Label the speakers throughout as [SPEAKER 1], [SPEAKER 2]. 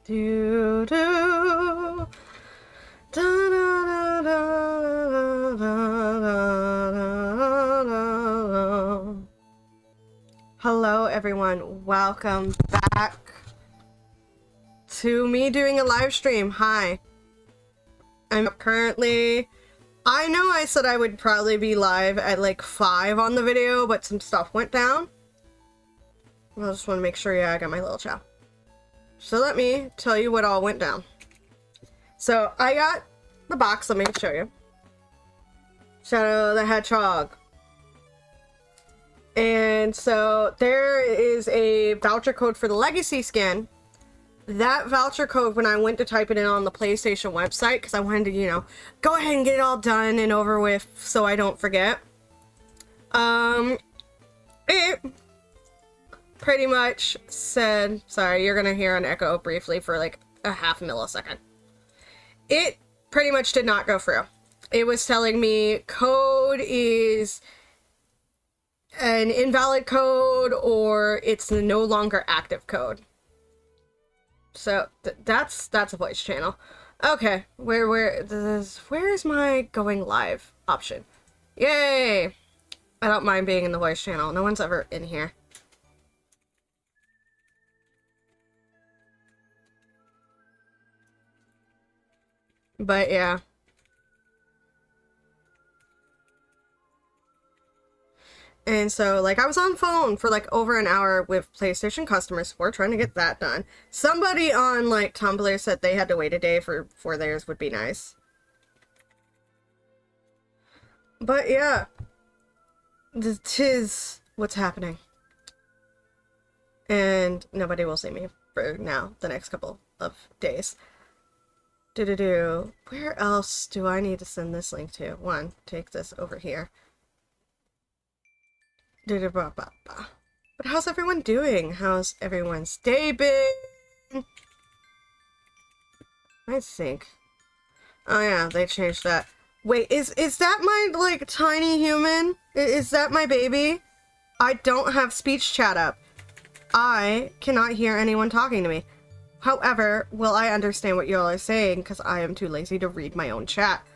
[SPEAKER 1] Do do. Da, da, da, da, da, da, da. Hello everyone, welcome back to me doing a live stream. Hi. I'm currently, I know I said I would probably be live at like 5 on the video, but some stuff went down. I just want to make sure, yeah, I got my little chow. So let me tell you what all went down. So I got the box, let me show you. Shadow the Hedgehog. And so there is a voucher code for the Legacy skin. That voucher code, when I went to type it in on the PlayStation website, because I wanted to, you know, go ahead and get it all done and over with so I don't forget. It pretty much said, sorry, you're gonna hear an echo briefly for like a half millisecond. It pretty much did not go through. It was telling me code is an invalid code or it's no longer active code. So that's a voice channel. Okay, where's my going live option? Yay! I don't mind being in the voice channel. No one's ever in here. But yeah. And so, like, I was on phone for, like, over an hour with PlayStation customer support trying to get that done. Somebody on, like, Tumblr said they had to wait a day for theirs would be nice. But, yeah. Tis what's happening. And nobody will see me for now, the next couple of days. Where else do I need to send this link to? One, take this over here. But how's everyone doing? How's everyone's day been? I think. Oh yeah, they changed that. Wait, is that my, like, tiny human? Is that my baby? I don't have speech chat up. I cannot hear anyone talking to me. However, will I understand what y'all are saying because I am too lazy to read my own chat.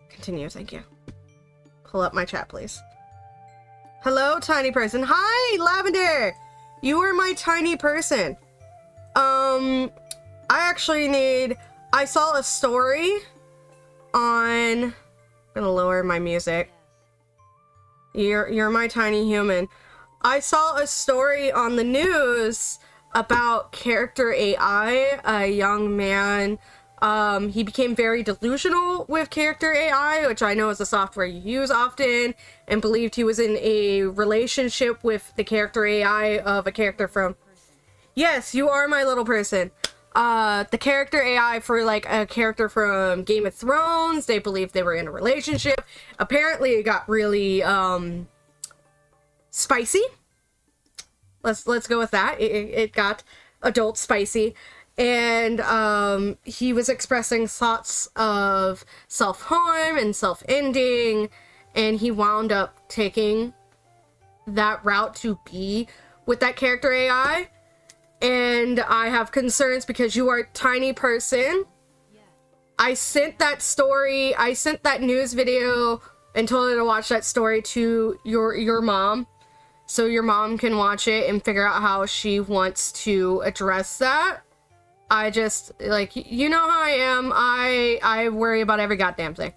[SPEAKER 1] Continue, thank you. Pull up my chat, please. Hello, tiny person. Hi, Lavender! You are my tiny person. I saw a story on... I'm gonna lower my music. You're my tiny human. I saw a story on the news about character AI, a young man. He became very delusional with character AI, which I know is a software you use often, and believed he was in a relationship with the character AI of a character from... Yes, you are my little person. The character AI for, like, a character from Game of Thrones. They believed they were in a relationship. Apparently it got really, spicy. Let's go with that. It got adult spicy. And he was expressing thoughts of self-harm and self-ending, and he wound up taking that route to be with that character AI. And I have concerns because you are a tiny person. I sent that story, I sent that news video and told her to watch that story to your mom. So your mom can watch it and figure out how she wants to address that. I just, like, you know how I am. I worry about every goddamn thing.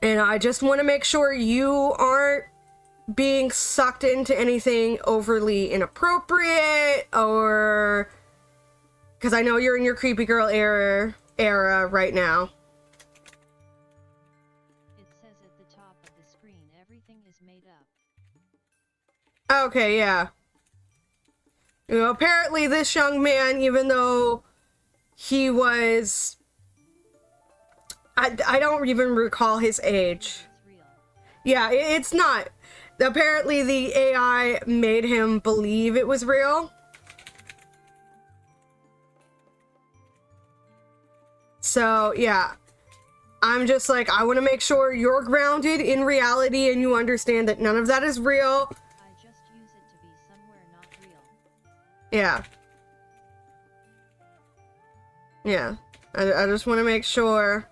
[SPEAKER 1] And I just want to make sure you aren't being sucked into anything overly inappropriate, or... Because I know you're in your creepy girl era right now.
[SPEAKER 2] It says at the top of the screen, everything is made up.
[SPEAKER 1] Okay, yeah. You know, apparently this young man, even though he was... I don't even recall his age. Yeah, it's not. Apparently the AI made him believe it was real. So, yeah. I'm just like, I want to make sure you're grounded in reality and you understand that none of that is real.
[SPEAKER 2] I just use it to be somewhere not real.
[SPEAKER 1] Yeah. Yeah. I just want to make sure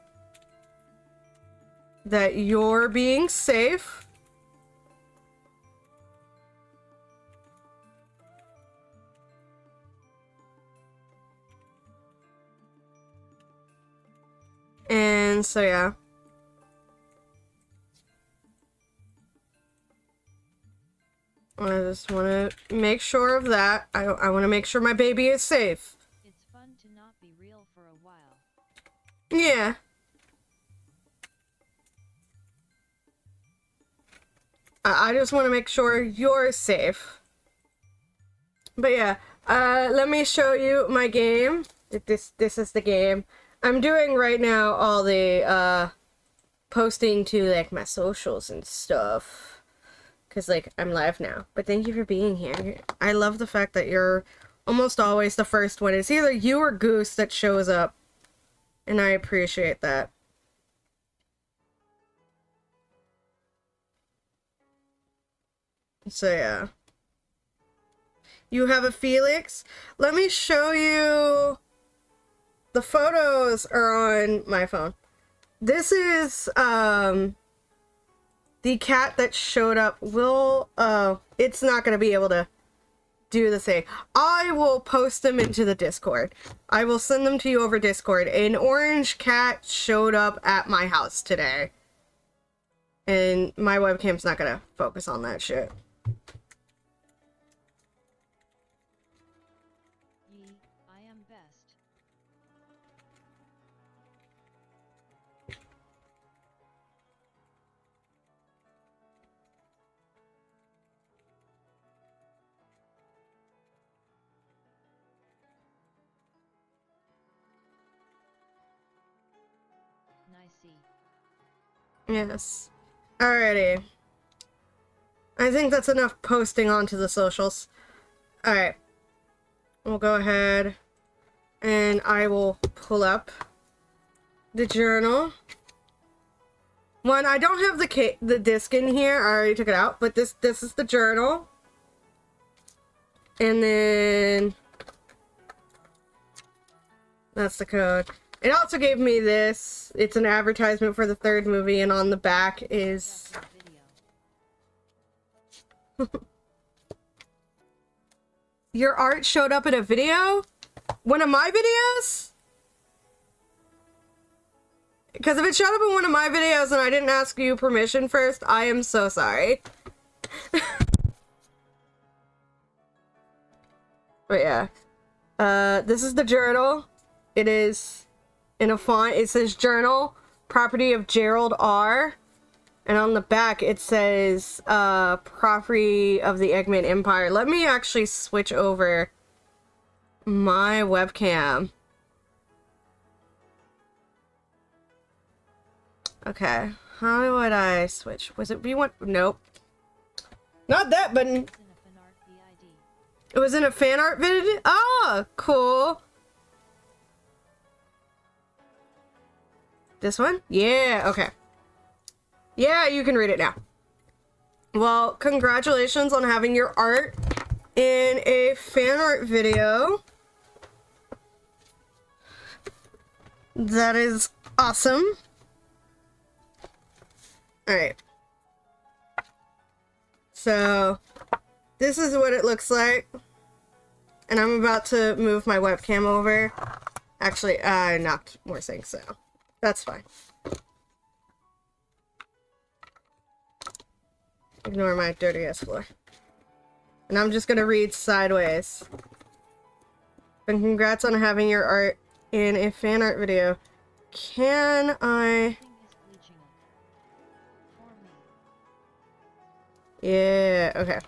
[SPEAKER 1] that you're being safe. And so, yeah. I just want to make sure of that. I want to make sure my baby is safe.
[SPEAKER 2] It's fun to not be real for a while.
[SPEAKER 1] Yeah. I just want to make sure you're safe. But yeah, let me show you my game. This is the game. I'm doing right now all the posting to like my socials and stuff. Cause like I'm live now. But thank you for being here. I love the fact that you're almost always the first one. It's either you or Goose that shows up. And I appreciate that. So yeah. You have a Felix? Let me show you. The photos are on my phone. This is the cat that showed up. It's not gonna be able to do the thing. I will post them into the Discord. I will send them to you over Discord. An orange cat showed up at my house today. And my webcam's not gonna focus on that shit.
[SPEAKER 2] I am best. Nicey.
[SPEAKER 1] Yes. Alrighty. I think that's enough posting onto the socials. Alright. We'll go ahead and I will pull up the journal. One, I don't have the disc in here. I already took it out, but this is the journal. And then that's the code. It also gave me this. It's an advertisement for the third movie, and on the back is your art showed up in a video? One of my videos? Because if it showed up in one of my videos and I didn't ask you permission first, I am so sorry. But yeah. This is the journal. It is in a font. It says journal, property of Gerald R. And on the back it says property of the Eggman Empire. Let me actually switch over my webcam. Okay, how would I switch? Was it V1? Nope. Not that button. It was in a fan art video? Oh, cool. This one? Yeah, okay. Yeah, you can read it now. Well, congratulations on having your art in a fan art video. That is awesome. Alright. So, this is what it looks like. And I'm about to move my webcam over. Actually, I knocked more things, so that's fine. Ignore my dirty ass floor. And I'm just gonna read sideways. And congrats on having your art in a fan art video. Can I... Yeah, okay.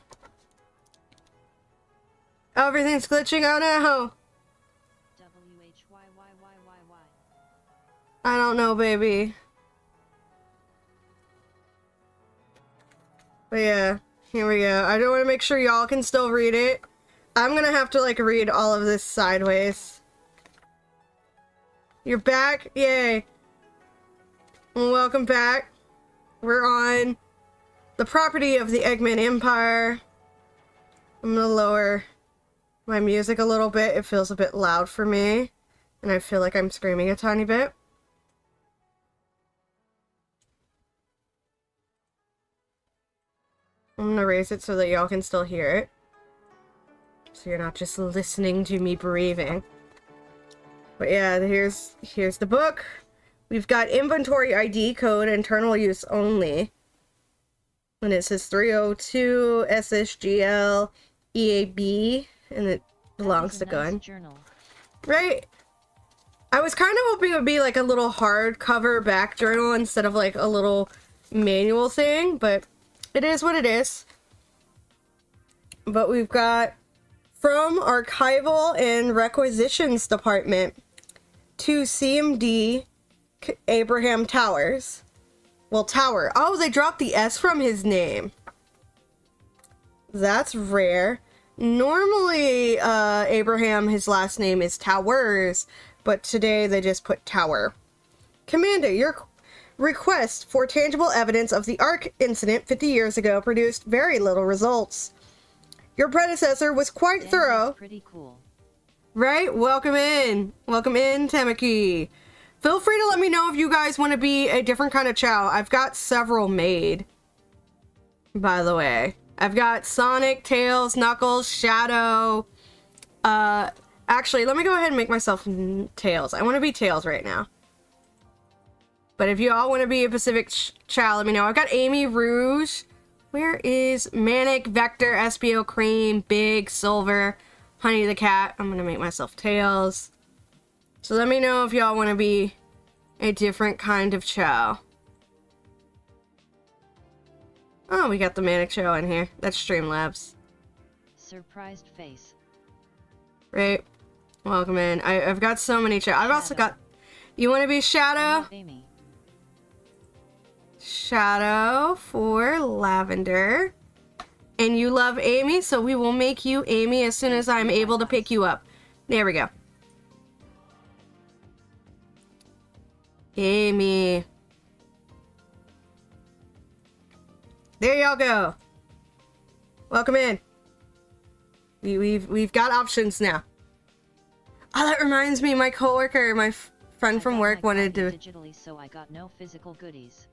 [SPEAKER 1] Oh, everything's glitching. Oh no! I don't know, baby. But yeah, here we go. I don't want to make sure y'all can still read it. I'm gonna have to like read all of this sideways. You're back? Yay. Well, welcome back. We're on the property of the Eggman Empire. I'm gonna lower my music a little bit. It feels a bit loud for me. And I feel like I'm screaming a tiny bit. I'm gonna raise it so that y'all can still hear it. So you're not just listening to me breathing. But yeah, here's the book. We've got inventory ID code, internal use only. And it says 302 SSGL EAB, and it belongs to gun.
[SPEAKER 2] Journal.
[SPEAKER 1] Right? I was kind of hoping it would be like a little hardcover back journal instead of like a little manual thing, but it is what it is. But we've got from Archival and Requisitions Department to CMD Abraham Towers. Well, Tower. Oh, they dropped the S from his name. That's rare. Normally, Abraham, his last name is Towers, but today they just put Tower. Commander, your request for tangible evidence of the Ark incident 50 years ago produced very little results. Your predecessor was quite thorough.
[SPEAKER 2] That's pretty cool.
[SPEAKER 1] Right? Welcome in. Welcome in, Tamaki. Feel free to let me know if you guys want to be a different kind of chow. I've got several made, by the way. I've got Sonic, Tails, Knuckles, Shadow. Actually, let me go ahead and make myself Tails. I want to be Tails right now. But if you all want to be a Pacific chow, let me know. I've got Amy Rouge. Where is Manic, Vector, SBO Cream, Big, Silver, Honey the Cat? I'm going to make myself Tails. So let me know if y'all want to be a different kind of chow. Oh, we got the Manic Show in here. That's Streamlabs.
[SPEAKER 2] Surprised face.
[SPEAKER 1] Right. Welcome in. I've got so many chow. I've also got... You want to be Shadow?
[SPEAKER 2] Amy.
[SPEAKER 1] Shadow for Lavender. And you love Amy, so we will make you Amy as soon as I'm able to pick you up. There we go. Amy. There y'all go. Welcome in. We've got options now. Oh, that reminds me, my coworker, my friend from work wanted to
[SPEAKER 2] digitally, so I got no physical goodies.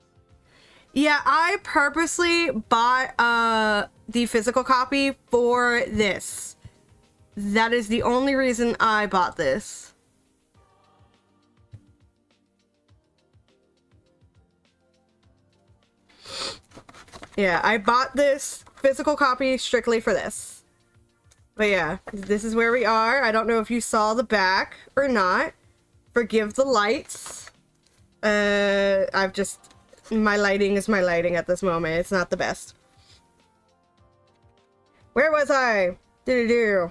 [SPEAKER 1] Yeah, I purposely bought the physical copy for this. That is the only reason I bought this. Yeah, I bought this physical copy strictly for this. But yeah, this is where we are. I don't know if you saw the back or not. Forgive the lights. My lighting is my lighting at this moment. It's not the best. Where was I? Do-do-do.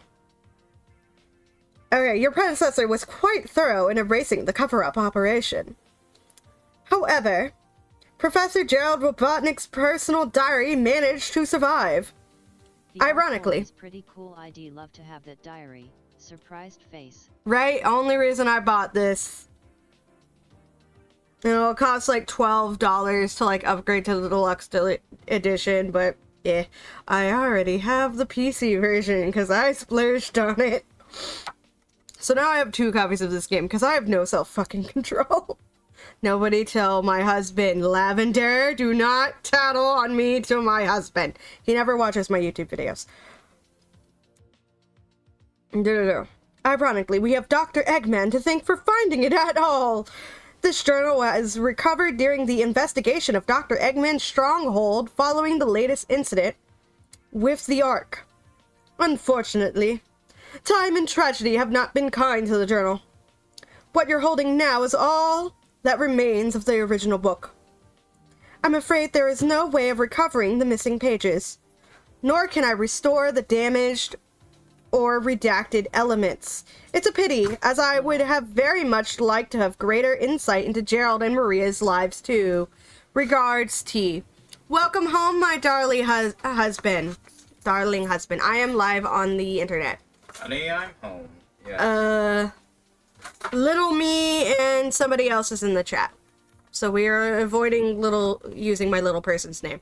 [SPEAKER 1] Okay, your predecessor was quite thorough in erasing the cover-up operation. However, Professor Gerald Robotnik's personal diary managed to survive.
[SPEAKER 2] The
[SPEAKER 1] Ironically.
[SPEAKER 2] is pretty cool. I'd love to have that diary. Surprised face.
[SPEAKER 1] Right? Only reason I bought this. You know, it costs like $12 to like upgrade to the deluxe edition, but yeah, I already have the PC version because I splurged on it. So now I have 2 copies of this game because I have no self-fucking control. Nobody tell my husband, Lavender, do not tattle on me to my husband. He never watches my YouTube videos. Ironically, we have Dr. Eggman to thank for finding it at all. This journal was recovered during the investigation of Dr. Eggman's stronghold following the latest incident with the Ark. Unfortunately, time and tragedy have not been kind to the journal. What you're holding now is all that remains of the original book. I'm afraid there is no way of recovering the missing pages, nor can I restore the damaged or redacted elements. It's a pity, as I would have very much liked to have greater insight into Gerald and Maria's lives too. Regards, T. Welcome home, my darling husband. Darling husband. I am live on the internet.
[SPEAKER 3] Honey, I'm home. Yeah.
[SPEAKER 1] Little me and somebody else is in the chat. So we are avoiding using my little person's name.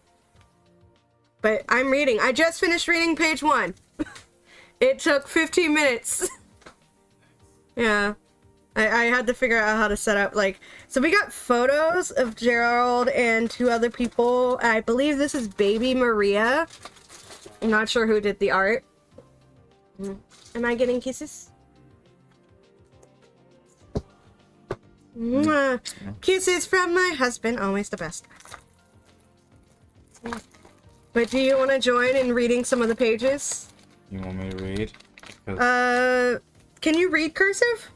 [SPEAKER 1] But I'm reading. I just finished reading page 1. It took 15 minutes. Yeah. I had to figure out how to set up, like, so we got photos of Gerald and 2 other people. I believe this is baby Maria. I'm not sure who did the art. Am I getting kisses? Mwah. Kisses from my husband, always the best. But do you want to join in reading some of the pages?
[SPEAKER 3] You want me to read?
[SPEAKER 1] Can you read cursive?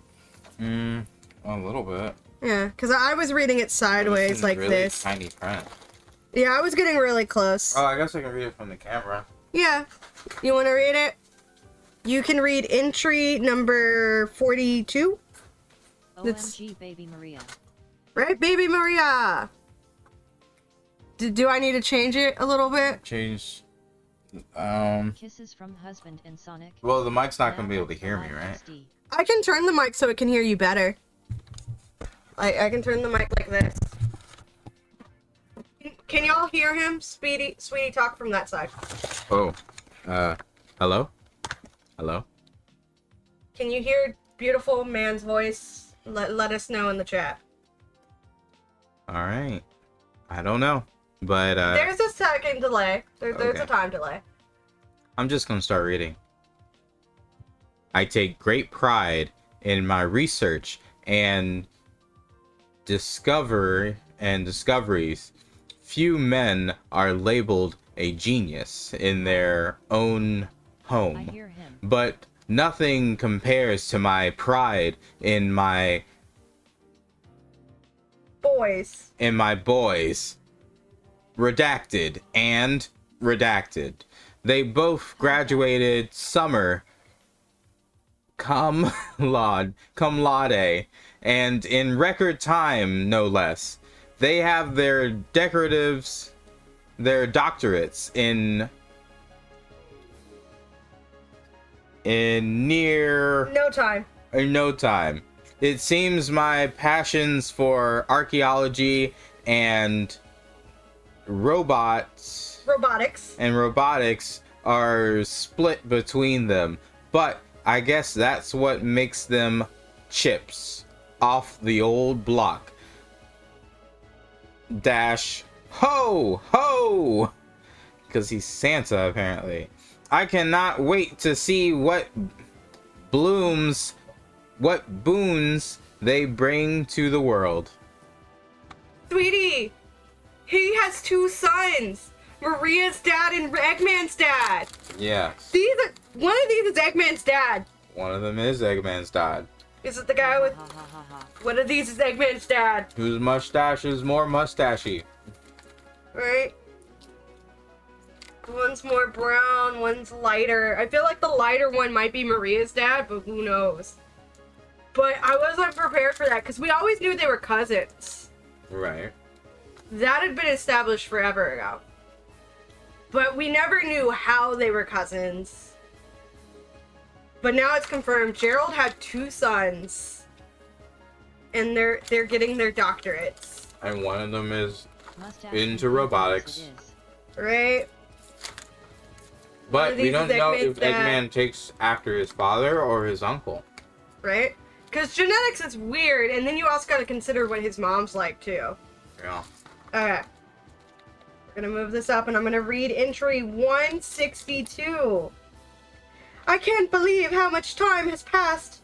[SPEAKER 3] A little bit.
[SPEAKER 1] Yeah, because I was reading it sideways like
[SPEAKER 3] really
[SPEAKER 1] this.
[SPEAKER 3] Tiny print.
[SPEAKER 1] Yeah, I was getting really close.
[SPEAKER 3] Oh, I guess I can read it from the camera.
[SPEAKER 1] Yeah. You want to read it? You can read entry number 42.
[SPEAKER 2] OMG, baby Maria.
[SPEAKER 1] Right, baby Maria? Do I need to change it a little bit?
[SPEAKER 3] Change.
[SPEAKER 2] Kisses from husband and Sonic.
[SPEAKER 3] Well, the mic's not gonna be able to hear me, right?
[SPEAKER 1] I can turn the mic so it can hear you better. I can turn the mic like this. Can y'all hear him? Sweetie, talk from that side.
[SPEAKER 3] Oh. Hello? Hello?
[SPEAKER 1] Can you hear beautiful man's voice? Let us know in the chat.
[SPEAKER 3] Alright. I don't know. But,
[SPEAKER 1] There's a second delay. There's
[SPEAKER 3] Okay.
[SPEAKER 1] a time delay.
[SPEAKER 3] I'm just gonna start reading. I take great pride in my research and discoveries. Few men are labeled a genius in their own home.
[SPEAKER 2] I hear him.
[SPEAKER 3] But nothing compares to my pride in my
[SPEAKER 1] Boys.
[SPEAKER 3] Redacted and redacted. They both graduated summa cum laude, and in record time, no less. They have their doctorates in no time. It seems my passions for archaeology and robotics are split between them, but I guess that's what makes them chips off the old block. Dash ho ho, because he's Santa apparently. I cannot wait to see what boons they bring to the world.
[SPEAKER 1] Sweetie, he has 2 sons. Maria's dad and Eggman's dad.
[SPEAKER 3] Yeah.
[SPEAKER 1] One of these is Eggman's dad.
[SPEAKER 3] One of them is Eggman's dad.
[SPEAKER 1] Is it the guy with... One of these is Eggman's dad.
[SPEAKER 3] Whose mustache is more mustachy.
[SPEAKER 1] Right? One's more brown, one's lighter. I feel like the lighter one might be Maria's dad, but who knows? But I wasn't prepared for that, because we always knew they were cousins.
[SPEAKER 3] Right.
[SPEAKER 1] That had been established forever ago. But we never knew how they were cousins. But now it's confirmed. Gerald had 2 sons. And they're getting their doctorates.
[SPEAKER 3] And one of them is
[SPEAKER 2] Mustache
[SPEAKER 3] into
[SPEAKER 2] and
[SPEAKER 3] robotics.
[SPEAKER 2] it is.
[SPEAKER 1] Right?
[SPEAKER 3] But we
[SPEAKER 1] these
[SPEAKER 3] don't
[SPEAKER 1] is
[SPEAKER 3] know
[SPEAKER 1] Eggman's
[SPEAKER 3] if
[SPEAKER 1] dad.
[SPEAKER 3] Eggman takes after his father or his uncle.
[SPEAKER 1] Right? Because genetics is weird. And then you also got to consider what his mom's like, too.
[SPEAKER 3] Yeah.
[SPEAKER 1] Okay. We're gonna move this up and I'm gonna read entry 162. I can't believe how much time has passed.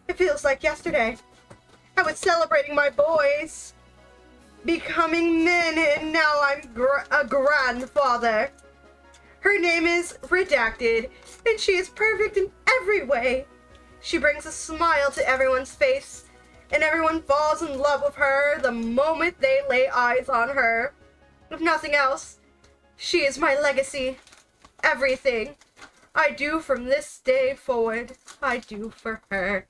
[SPEAKER 1] It feels like yesterday. I was celebrating my boys becoming men and now I'm a grandfather. Her name is Redacted and she is perfect in every way. She brings a smile to everyone's face and everyone falls in love with her the moment they lay eyes on her. If nothing else, she is my legacy. Everything I do from this day forward, I do for her.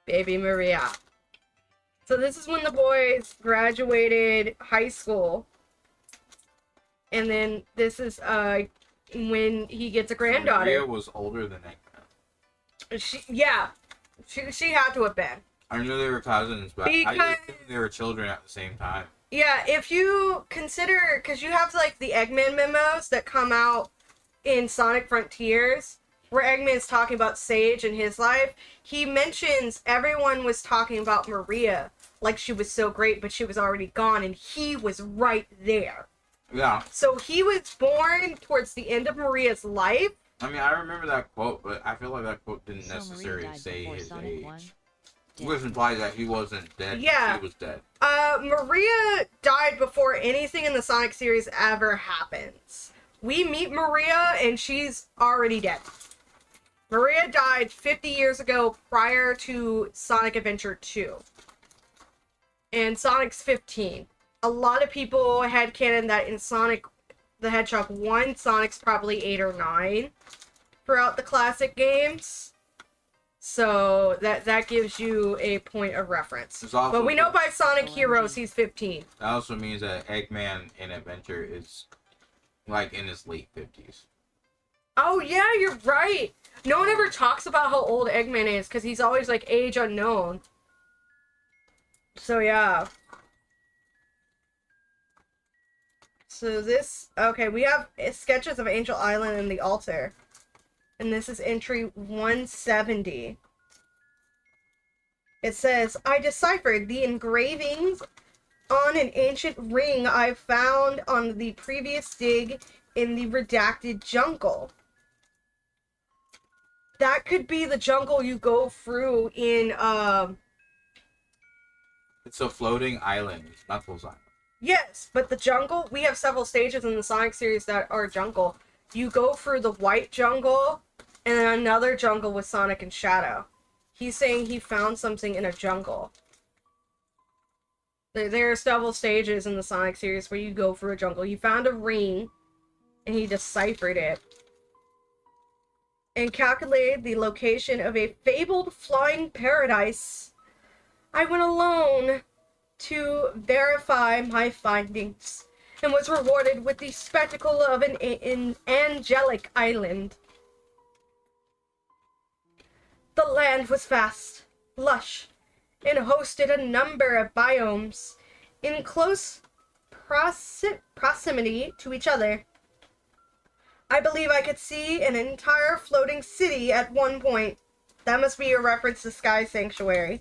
[SPEAKER 1] Baby Maria. So this is when the boys graduated high school. And then this is when he gets a granddaughter.
[SPEAKER 3] Maria was older than Eggman.
[SPEAKER 1] She had to have been.
[SPEAKER 3] I knew they were cousins, but I just assumed they were children at the same time.
[SPEAKER 1] Yeah, if you consider, because you have like the Eggman memos that come out in Sonic Frontiers, where Eggman's talking about Sage and his life, he mentions everyone was talking about Maria like she was so great, but she was already gone, and he was right there.
[SPEAKER 3] Yeah.
[SPEAKER 1] So he was born towards the end of Maria's life.
[SPEAKER 3] I mean, I remember that quote, but I feel like that quote didn't
[SPEAKER 2] So
[SPEAKER 3] necessarily
[SPEAKER 2] Maria died
[SPEAKER 3] say
[SPEAKER 2] before
[SPEAKER 3] his
[SPEAKER 2] Sonic
[SPEAKER 3] age.
[SPEAKER 2] 1?
[SPEAKER 3] Which implies that he wasn't dead.
[SPEAKER 1] Yeah.
[SPEAKER 3] He was dead.
[SPEAKER 1] Maria died before anything in the Sonic series ever happens. We meet Maria, and she's already dead. Maria died 50 years ago prior to Sonic Adventure 2. And Sonic's 15. A lot of people had canon that in Sonic the Hedgehog 1, Sonic's probably 8 or 9 throughout the classic games. So that gives you a point of reference. But we know by Sonic Heroes he's 15.
[SPEAKER 3] That also means that Eggman in Adventure is like in his late 50s.
[SPEAKER 1] Oh yeah, you're right. No one ever talks about how old Eggman is because he's always like age unknown. So yeah. So this, okay, we have sketches of Angel Island and the altar. And this is entry 170. It says, I deciphered the engravings on an ancient ring I found on the previous dig in the redacted jungle. That could be the jungle you go through in,
[SPEAKER 3] It's a floating island. Knuckles Island.
[SPEAKER 1] Yes, but the jungle, we have several stages in the Sonic series that are jungle. You go through the white jungle, and then another jungle with Sonic and Shadow. He's saying he found something in a jungle. There are several stages in the Sonic series where you go through a jungle. He found a ring, and he deciphered it. And calculated the location of a fabled flying paradise. I went alone to verify my findings, and was rewarded with the spectacle of an angelic island. The land was vast, lush, and hosted a number of biomes in close proximity to each other. I believe I could see an entire floating city at one point. That must be a reference to Sky Sanctuary.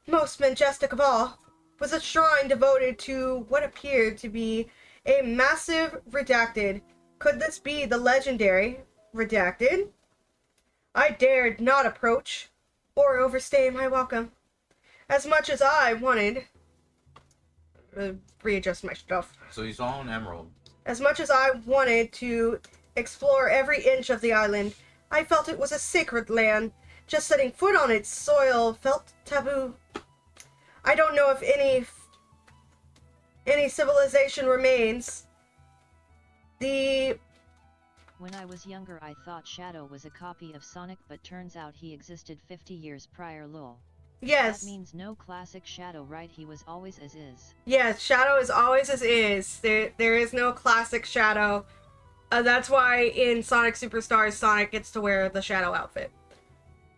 [SPEAKER 1] Most majestic of all was a shrine devoted to what appeared to be a massive redacted. Could this be the legendary redacted? I dared not approach or overstay my welcome. As much as I wanted... readjust my stuff.
[SPEAKER 3] So you saw an emerald.
[SPEAKER 1] As much as I wanted to explore every inch of the island, I felt it was a sacred land. Just setting foot on its soil felt taboo. I don't know if any civilization remains.
[SPEAKER 2] When I was younger I thought Shadow was a copy of Sonic, but turns out he existed 50 years prior. Lol.
[SPEAKER 1] Yes.
[SPEAKER 2] That means no classic Shadow, right? He was always as is.
[SPEAKER 1] Yes, Shadow is always as is. There is no classic Shadow. That's why in Sonic Superstars, Sonic gets to wear the Shadow outfit.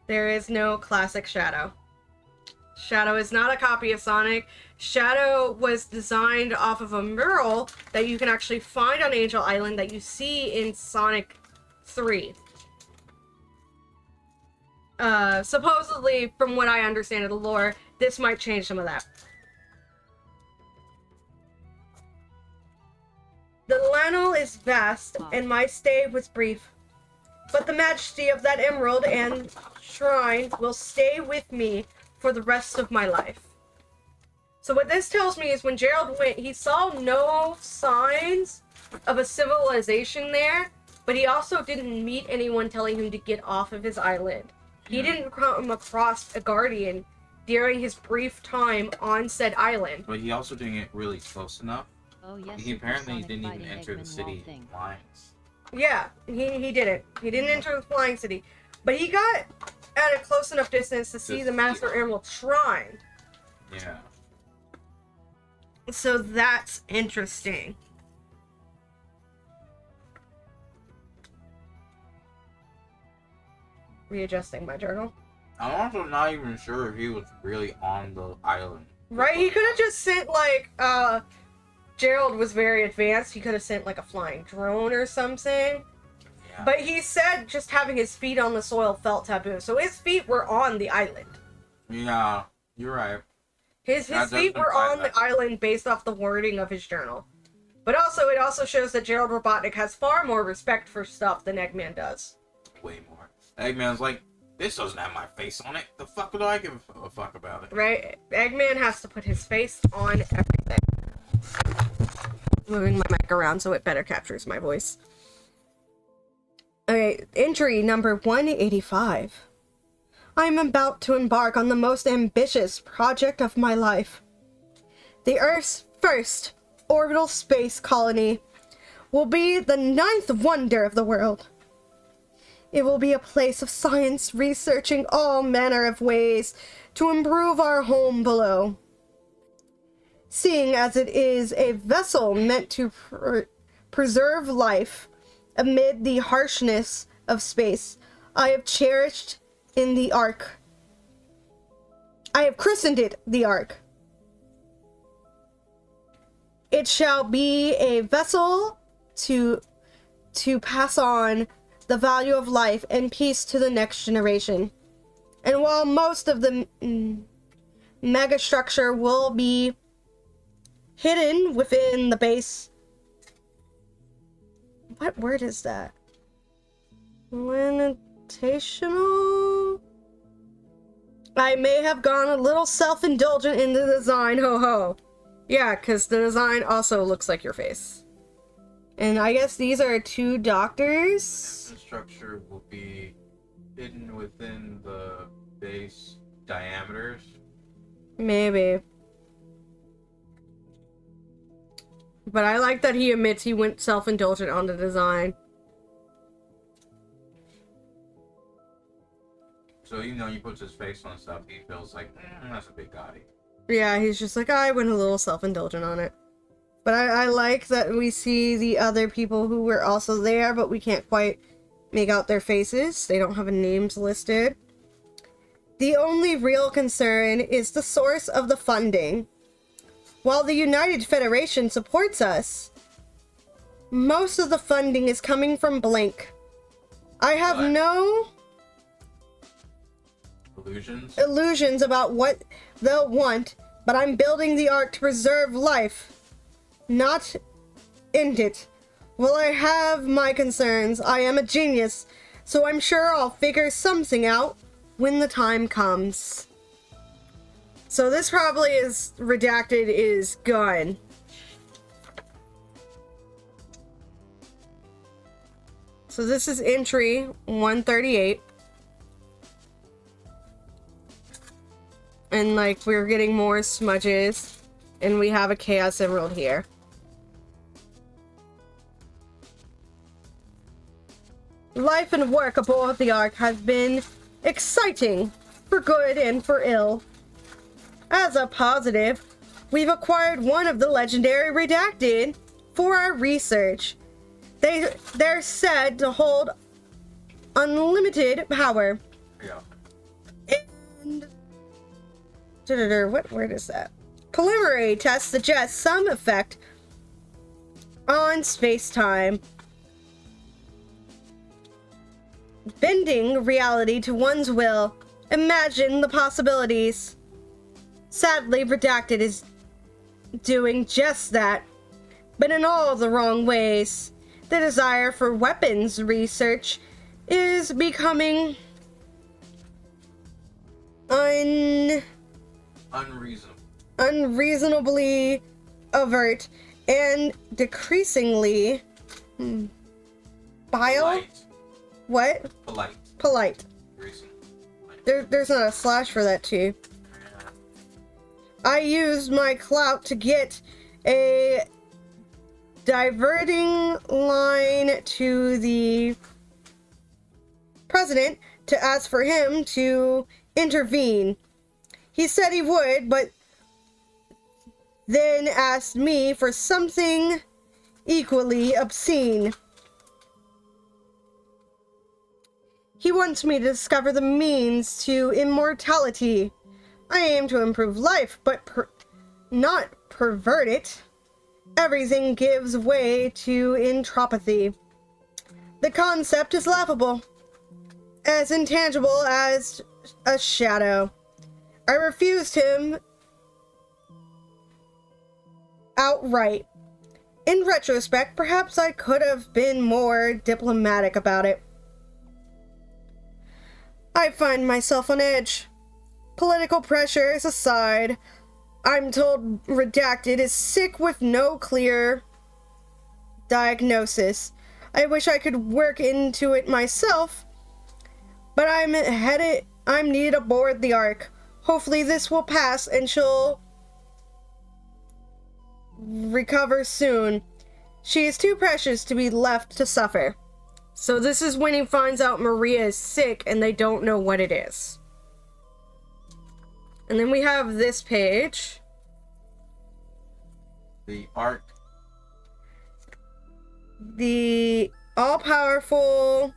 [SPEAKER 1] There is no classic Shadow. Shadow is not a copy of Sonic. Shadow was designed off of a mural that you can actually find on Angel Island that you see in Sonic 3. Supposedly, from what I understand of the lore, this might change some of that. The Llanel is vast, and my stay was brief. But the majesty of that emerald and shrine will stay with me for the rest of my life. So what this tells me is when Gerald went, he saw no signs of a civilization there, but he also didn't meet anyone telling him to get off of his island. He didn't come across a guardian during his brief time on said island.
[SPEAKER 3] But he also didn't get really close enough.
[SPEAKER 2] Oh yes.
[SPEAKER 3] He apparently
[SPEAKER 2] Supersonic
[SPEAKER 3] didn't even
[SPEAKER 2] fighting
[SPEAKER 3] enter the
[SPEAKER 2] Eggman
[SPEAKER 3] city
[SPEAKER 2] wall thing.
[SPEAKER 3] lines.
[SPEAKER 1] Yeah, he didn't. He didn't enter the Flying City. But he got at a close enough distance to see the Master Emerald Shrine.
[SPEAKER 3] Yeah.
[SPEAKER 1] So that's interesting. Readjusting my journal.
[SPEAKER 3] I'm also not even sure if he was really on the island.
[SPEAKER 1] Right, he could have just sent, like, Gerald was very advanced. He could have sent, like, a flying drone or something.
[SPEAKER 3] Yeah.
[SPEAKER 1] But he said just having his feet on the soil felt taboo. So his feet were on the island.
[SPEAKER 3] Yeah, you're right.
[SPEAKER 1] His feet were on the island based off the wording of his journal. But also, it also shows that Gerald Robotnik has far more respect for stuff than Eggman does.
[SPEAKER 3] Way more. Eggman's like, this doesn't have my face on it. The fuck would I give a fuck about it?
[SPEAKER 1] Right? Eggman has to put his face on everything. Moving my mic around so it better captures my voice. Okay, entry number 185. I am about to embark on the most ambitious project of my life. The Earth's first orbital space colony will be the 9th wonder of the world. It will be a place of science researching all manner of ways to improve our home below. Seeing as it is a vessel meant to preserve life amid the harshness of space, I have cherished in the Ark. I have christened it the Ark. It shall be a vessel to pass on the value of life and peace to the next generation. And while most of the megastructure will be hidden within the base... What word is that? Limitational? I may have gone a little self-indulgent in the design, ho ho. Yeah, because the design also looks like your face. And I guess these are 2 doctors.
[SPEAKER 3] The structure will be hidden within the base diameters.
[SPEAKER 1] Maybe. But I like that he admits he went self-indulgent on the design.
[SPEAKER 3] So even though he puts his face on stuff, he feels like, that's a big Gotti.
[SPEAKER 1] Yeah, he's just like, I went a little self-indulgent on it. But I like that we see the other people who were also there, but we can't quite make out their faces. They don't have names listed. The only real concern is the source of the funding. While the United Federation supports us, most of the funding is coming from Blink. I have no illusions about what they'll want, but I'm building the Ark to preserve life, not end it. While I have my concerns, I am a genius, so I'm sure I'll figure something out when the time comes. So this probably is redacted is gone. So this is entry 138. And like we're getting more smudges. And we have a Chaos Emerald here. Life and work aboard the Ark has been exciting, for good and for ill. As a positive, we've acquired one of the legendary Redacted for our research. They're said to hold unlimited power.
[SPEAKER 3] Yeah.
[SPEAKER 1] And what word is that? Preliminary tests suggest some effect on space-time, bending reality to one's will. Imagine the possibilities. Sadly, Redacted is doing just that, but in all the wrong ways. The desire for weapons research is becoming unreasonably overt and decreasingly
[SPEAKER 3] Polite.
[SPEAKER 1] What? Polite. There's not a slash for that too. I used my clout to get a diverting line to the president to ask for him to intervene. He said he would, but then asked me for something equally obscene. He wants me to discover the means to immortality. I aim to improve life, but not pervert it. Everything gives way to entropy. The concept is laughable, as intangible as a shadow. I refused him outright. In retrospect, perhaps I could have been more diplomatic about it. I find myself on edge. Political pressures aside, I'm told Redacted is sick with no clear diagnosis. I wish I could work into it myself, but I'm needed aboard the Ark. Hopefully this will pass and she'll recover soon. She is too precious to be left to suffer. So this is when he finds out Maria is sick and they don't know what it is. And then we have this page.
[SPEAKER 3] The Ark.
[SPEAKER 1] The all-powerful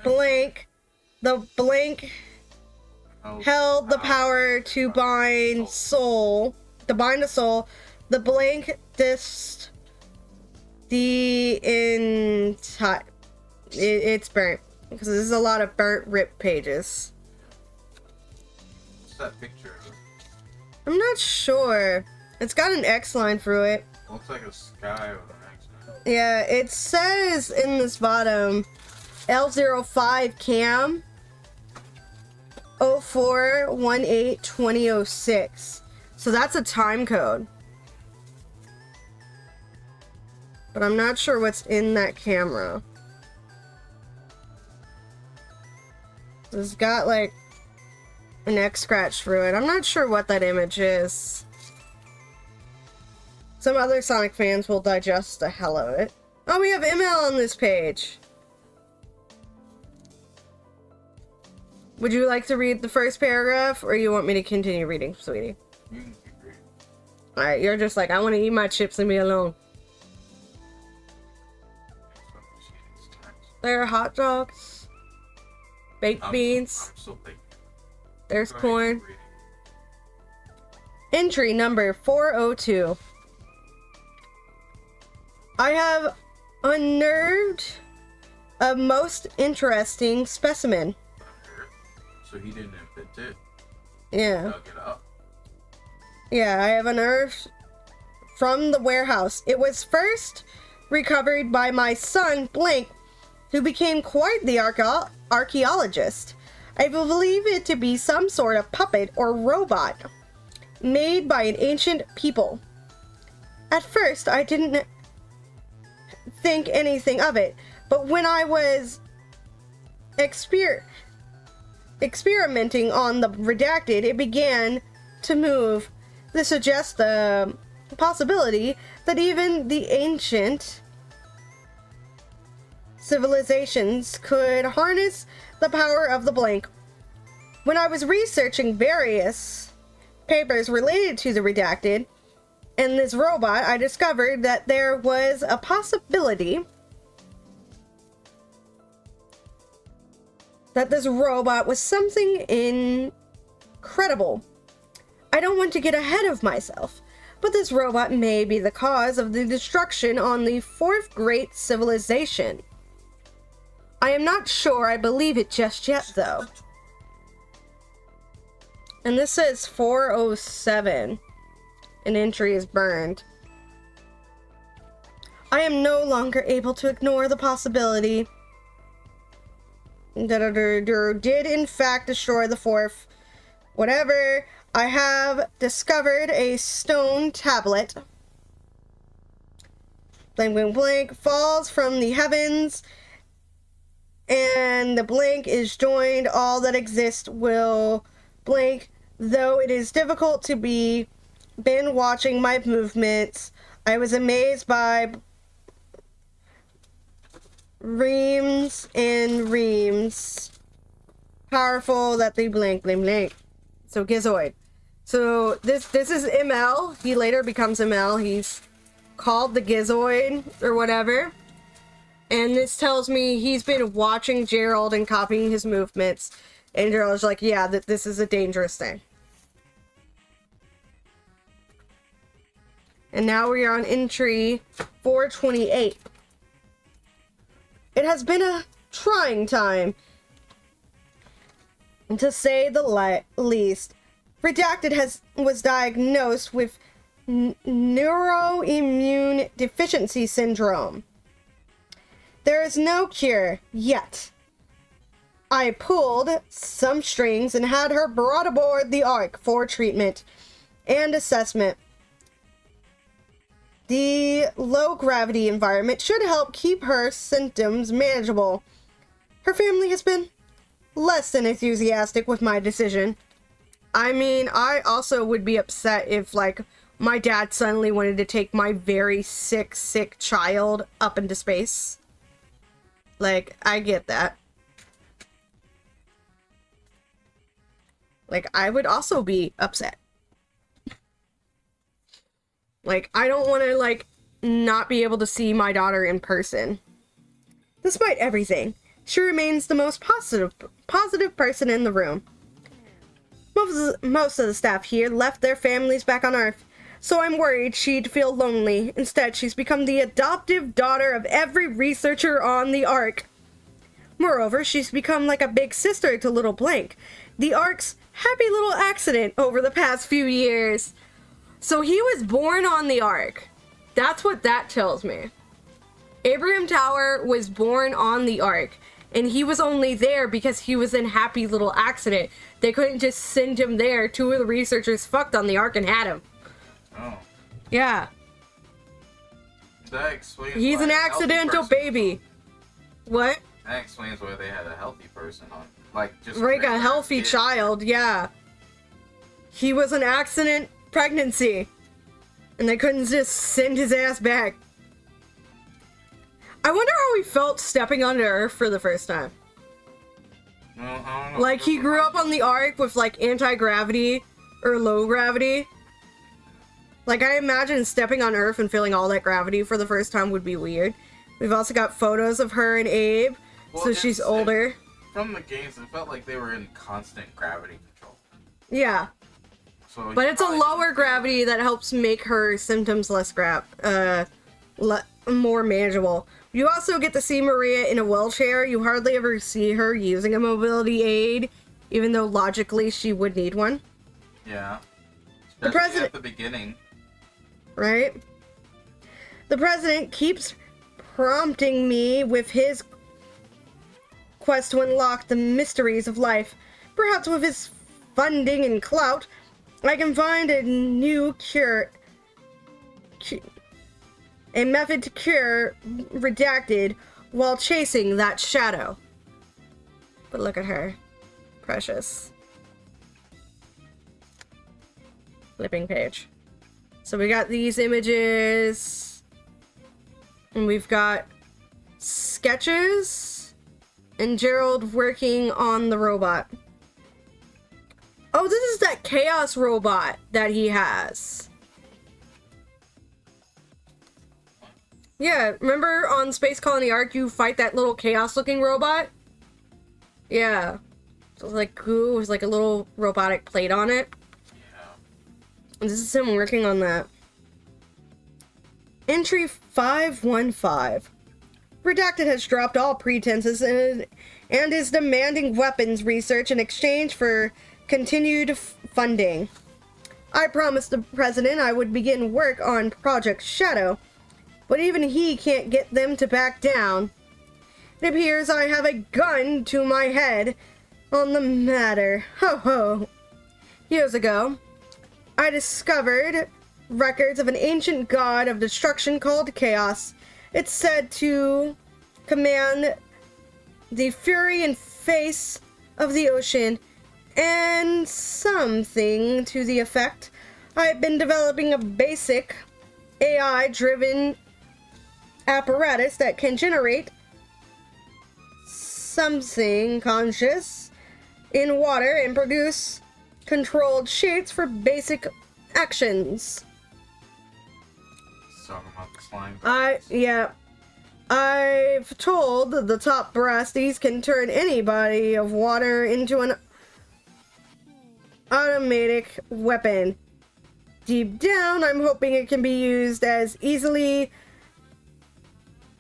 [SPEAKER 1] blank. The blank held the power to bind a soul. The blank dist it's burnt. Because this is a lot of burnt, ripped pages.
[SPEAKER 3] What's that picture of?
[SPEAKER 1] I'm not sure. It's got an X line through it.
[SPEAKER 3] Looks like a sky with an X.
[SPEAKER 1] Yeah, it says in this bottom, L05 Cam 04182006. So that's a time code. But I'm not sure what's in that camera. It's got like an X scratch through it. I'm not sure what that image is. Some other Sonic fans will digest the hell of it. Oh, we have ML on this page. Would you like to read the first paragraph, or you want me to continue reading, sweetie?
[SPEAKER 3] You can keep reading.
[SPEAKER 1] Alright, you're just like, I want to eat my chips and be alone. There are hot dogs, baked beans,
[SPEAKER 3] I'm still thinking.
[SPEAKER 1] there's
[SPEAKER 3] Go ahead,
[SPEAKER 1] corn.
[SPEAKER 3] keep reading.
[SPEAKER 1] Entry number 402. I have unearthed a most interesting specimen.
[SPEAKER 3] So he didn't invent it.
[SPEAKER 1] Yeah.
[SPEAKER 3] Dug it up.
[SPEAKER 1] Yeah, I have unearthed from the warehouse. It was first recovered by my son, Blank, who became quite the archaeologist. I believe it to be some sort of puppet or robot made by an ancient people. At first, I didn't think anything of it, but when I was experimenting on the Redacted, it began to move. This suggests the possibility that even the ancient civilizations could harness the power of the blank. When I was researching various papers related to the Redacted and this robot, I discovered that there was a possibility that this robot was something incredible. I don't want to get ahead of myself, but this robot may be the cause of the destruction on the fourth great civilization. I am not sure I believe it just yet, though. And this says 407. An entry is burned. I am no longer able to ignore the possibility that did in fact destroy the fourth. Whatever. I have discovered a stone tablet. Blank, blank, blank falls from the heavens, and the blank is joined. All that exists will blank. Though it is difficult to been watching my movements, I was amazed by reams and reams. Powerful that they blank, blank, blank. So Gizoid. So this is ML. He later becomes ML. He's called the Gizoid or whatever. And this tells me he's been watching Gerald and copying his movements. And Gerald's like, yeah, this is a dangerous thing. And now we are on entry 428. It has been a trying time, to say the least. Redacted was diagnosed with neuroimmune deficiency syndrome. There is no cure yet. I pulled some strings and had her brought aboard the Ark for treatment and assessment. The low gravity environment should help keep her symptoms manageable. Her family has been less than enthusiastic with my decision. I mean, I also would be upset if, like, my dad suddenly wanted to take my very sick child up into space. Like, I get that. Like, I would also be upset. Like, I don't want to, like, not be able to see my daughter in person. Despite everything, she remains the most positive person in the room. Most of the staff here left their families back on Earth, so I'm worried she'd feel lonely. Instead, she's become the adoptive daughter of every researcher on the Ark. Moreover, she's become like a big sister to Little Blank, the Ark's happy little accident over the past few years. So he was born on the Ark. That's what that tells me. Abraham Tower was born on the Ark, and he was only there because he was in happy little accident. They couldn't just send him there. Two of the researchers fucked on the Ark and had him.
[SPEAKER 3] Oh.
[SPEAKER 1] Yeah.
[SPEAKER 3] That explains
[SPEAKER 1] He's an accidental baby. What?
[SPEAKER 3] That explains why they had a healthy person on. Like, just
[SPEAKER 1] like a healthy child, yeah. He was an accident pregnancy. And they couldn't just send his ass back. I wonder how he felt stepping onto Earth for the first time.
[SPEAKER 3] Well, I don't know.
[SPEAKER 1] Like, he grew up on the Ark with, like, anti-gravity or low gravity. Like, I imagine stepping on Earth and feeling all that gravity for the first time would be weird. We've also got photos of her and Abe, so she's older.
[SPEAKER 3] From the games, it felt like they were in constant gravity control.
[SPEAKER 1] Yeah.
[SPEAKER 3] So
[SPEAKER 1] but it's a lower gravity that helps make her symptoms less more manageable. You also get to see Maria in a wheelchair. You hardly ever see her using a mobility aid, even though logically she would need one.
[SPEAKER 3] Yeah.
[SPEAKER 1] The president
[SPEAKER 3] at the beginning.
[SPEAKER 1] Right? The president keeps prompting me with his quest to unlock the mysteries of life. Perhaps with his funding and clout, I can find a new cure. A method to cure Redacted while chasing that shadow. But look at her. Precious. Flipping page. So we got these images. And we've got sketches. And Gerald working on the robot. Oh, this is that chaos robot that he has. Yeah, remember on Space Colony Arc you fight that little chaos looking robot? Yeah. So it's like goo with like a little robotic plate on it.
[SPEAKER 3] Yeah.
[SPEAKER 1] And this is him working on that. Entry 515. Redacted has dropped all pretenses and is demanding weapons research in exchange for continued funding. I promised the president I would begin work on Project Shadow, but even he can't get them to back down. It appears I have a gun to my head on the matter. Ho ho. Years ago, I discovered records of an ancient god of destruction called Chaos. It's said to command the fury and face of the ocean, and something to the effect. I've been developing a basic AI-driven apparatus that can generate something conscious in water and produce controlled shapes for basic actions.
[SPEAKER 3] Talking about the slime.
[SPEAKER 1] I've told the top brass these can turn any body of water into an automatic weapon. Deep down, I'm hoping it can be used as easily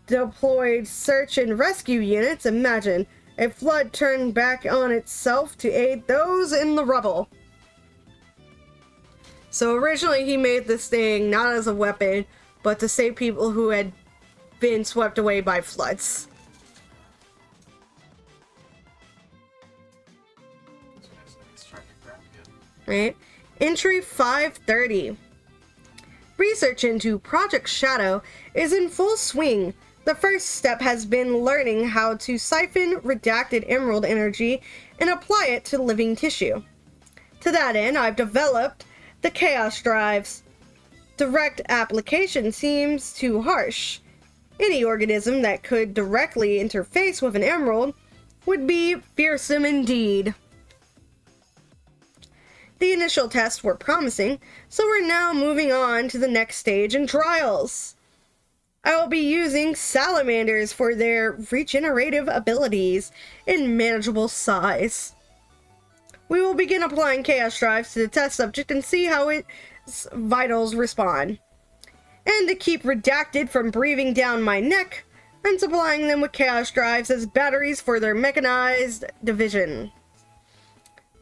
[SPEAKER 1] deployed search and rescue units. Imagine a flood turned back on itself to aid those in the rubble. So originally he made this thing not as a weapon, but to save people who had been swept away by floods. Right? Entry 530. Research into Project Shadow is in full swing. The first step has been learning how to siphon redacted emerald energy and apply it to living tissue. To that end, I've developed the Chaos Drives. Direct application seems too harsh. Any organism that could directly interface with an emerald would be fearsome indeed. The initial tests were promising, so we're now moving on to the next stage in trials. I will be using salamanders for their regenerative abilities in manageable size. We will begin applying Chaos Drives to the test subject and see how its vitals respond. And to keep Redacted from breathing down my neck, I'm supplying them with Chaos Drives as batteries for their mechanized division.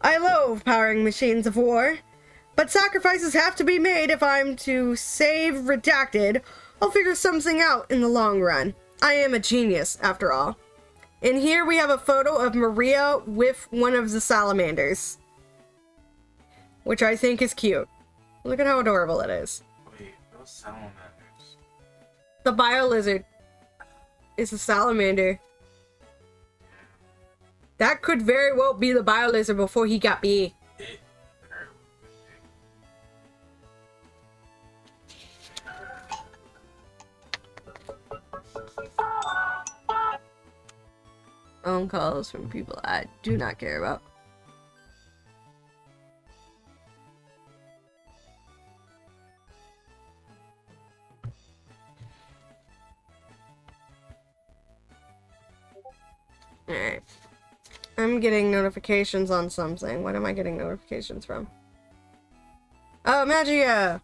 [SPEAKER 1] I loathe powering machines of war, but sacrifices have to be made if I'm to save Redacted. I'll figure something out in the long run. I am a genius, after all. And here we have a photo of Maria with one of the salamanders, which I think is cute. Look at how adorable it is.
[SPEAKER 3] Wait, those salamanders.
[SPEAKER 1] The biolizard is a salamander. That could very well be the biolizard before he got big. Phone calls from people I do not care about. Alright. I'm getting notifications on something. What am I getting notifications from? Oh, Magia!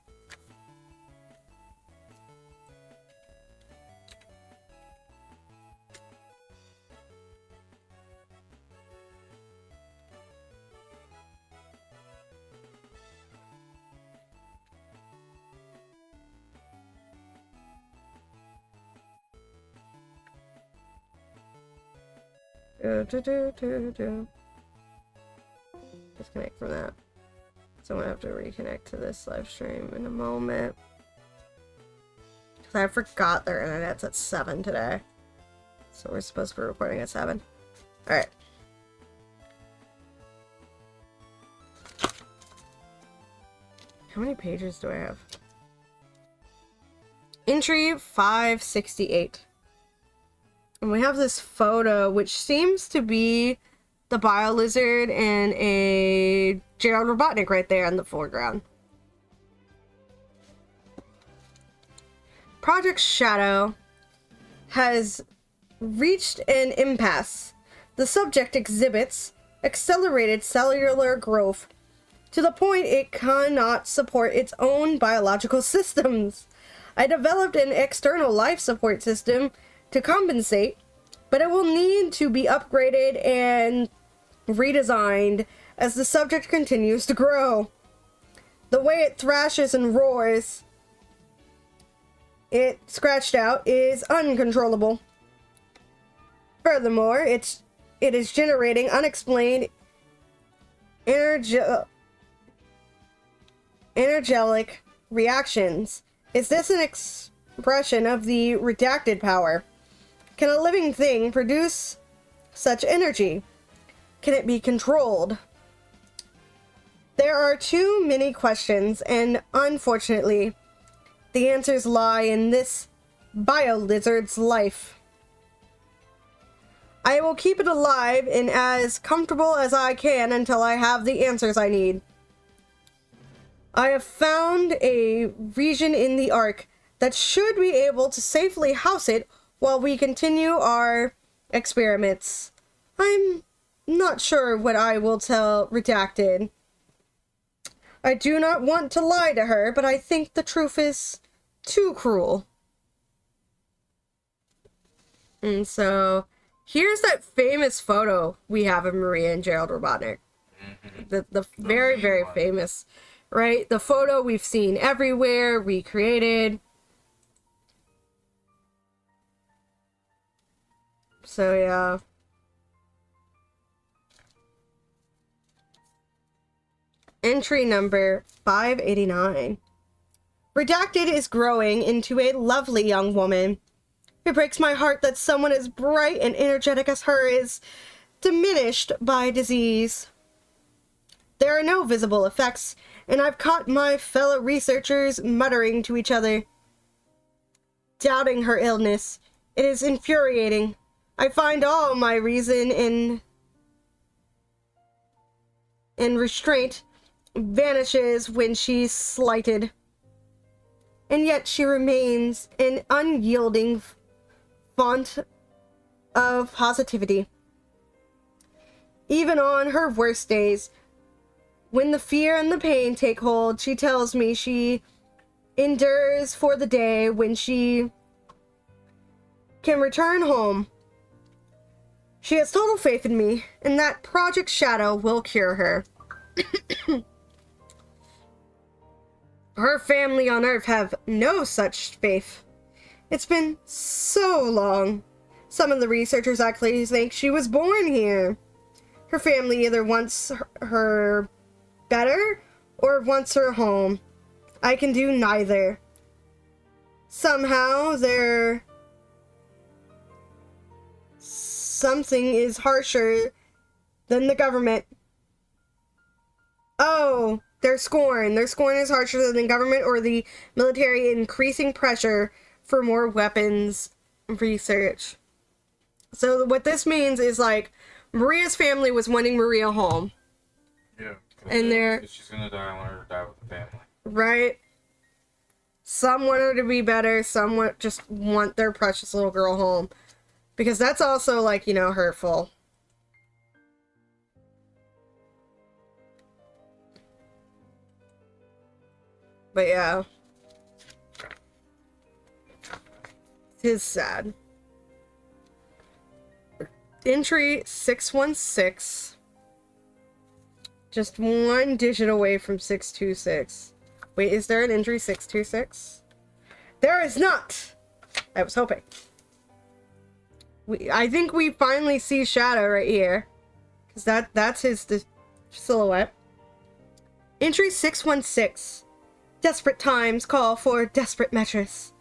[SPEAKER 1] Disconnect from that. So I'm gonna have to reconnect to this live stream in a moment. Because I forgot their internet's at 7 today. So we're supposed to be recording at 7. Alright. How many pages do I have? Entry 568. And we have this photo, which seems to be the biolizard and a Gerald Robotnik right there in the foreground. Project Shadow has reached an impasse. The subject exhibits accelerated cellular growth to the point it cannot support its own biological systems. I developed an external life support system to compensate, but it will need to be upgraded and redesigned as the subject continues to grow. The way it thrashes and roars it scratched out is uncontrollable. Furthermore, it is generating unexplained energetic reactions. Is this an expression of the redacted power? Can a living thing produce such energy? Can it be controlled? There are too many questions, and unfortunately, the answers lie in this biolizard's life. I will keep it alive and as comfortable as I can until I have the answers I need. I have found a region in the Ark that should be able to safely house it while we continue our experiments. I'm not sure what I will tell Redacted. I do not want to lie to her, but I think the truth is too cruel. And so here's that famous photo we have of Maria and Gerald Robotnik. The very, very famous, right? The photo we've seen everywhere, recreated. So, yeah. Entry number 589. Redacted is growing into a lovely young woman. It breaks my heart that someone as bright and energetic as her is diminished by disease. There are no visible effects, and I've caught my fellow researchers muttering to each other, doubting her illness. It is infuriating. I find all my reason in restraint vanishes when she's slighted. And yet she remains an unyielding font of positivity. Even on her worst days, when the fear and the pain take hold, she tells me she endures for the day when she can return home. She has total faith in me, and that Project Shadow will cure her. Her family on Earth have no such faith. It's been so long. Some of the researchers actually think she was born here. Her family either wants her better or wants her home. I can do neither. Somehow something is harsher than the government. Oh, their scorn. Their scorn is harsher than the government or the military, increasing pressure for more weapons research. So what this means is, like, Maria's family was wanting Maria home.
[SPEAKER 3] Yeah.
[SPEAKER 1] And
[SPEAKER 3] if she's gonna die, I want her to die with the family.
[SPEAKER 1] Right? Some want her to be better, some just want their precious little girl home. Because that's also, like, you know, hurtful. But yeah. It is sad. Entry 616. Just one digit away from 626. Wait, is there an entry 626? There is not! I was hoping. I think we finally see Shadow right here. Because that's his silhouette. Entry 616. Desperate times call for desperate measures.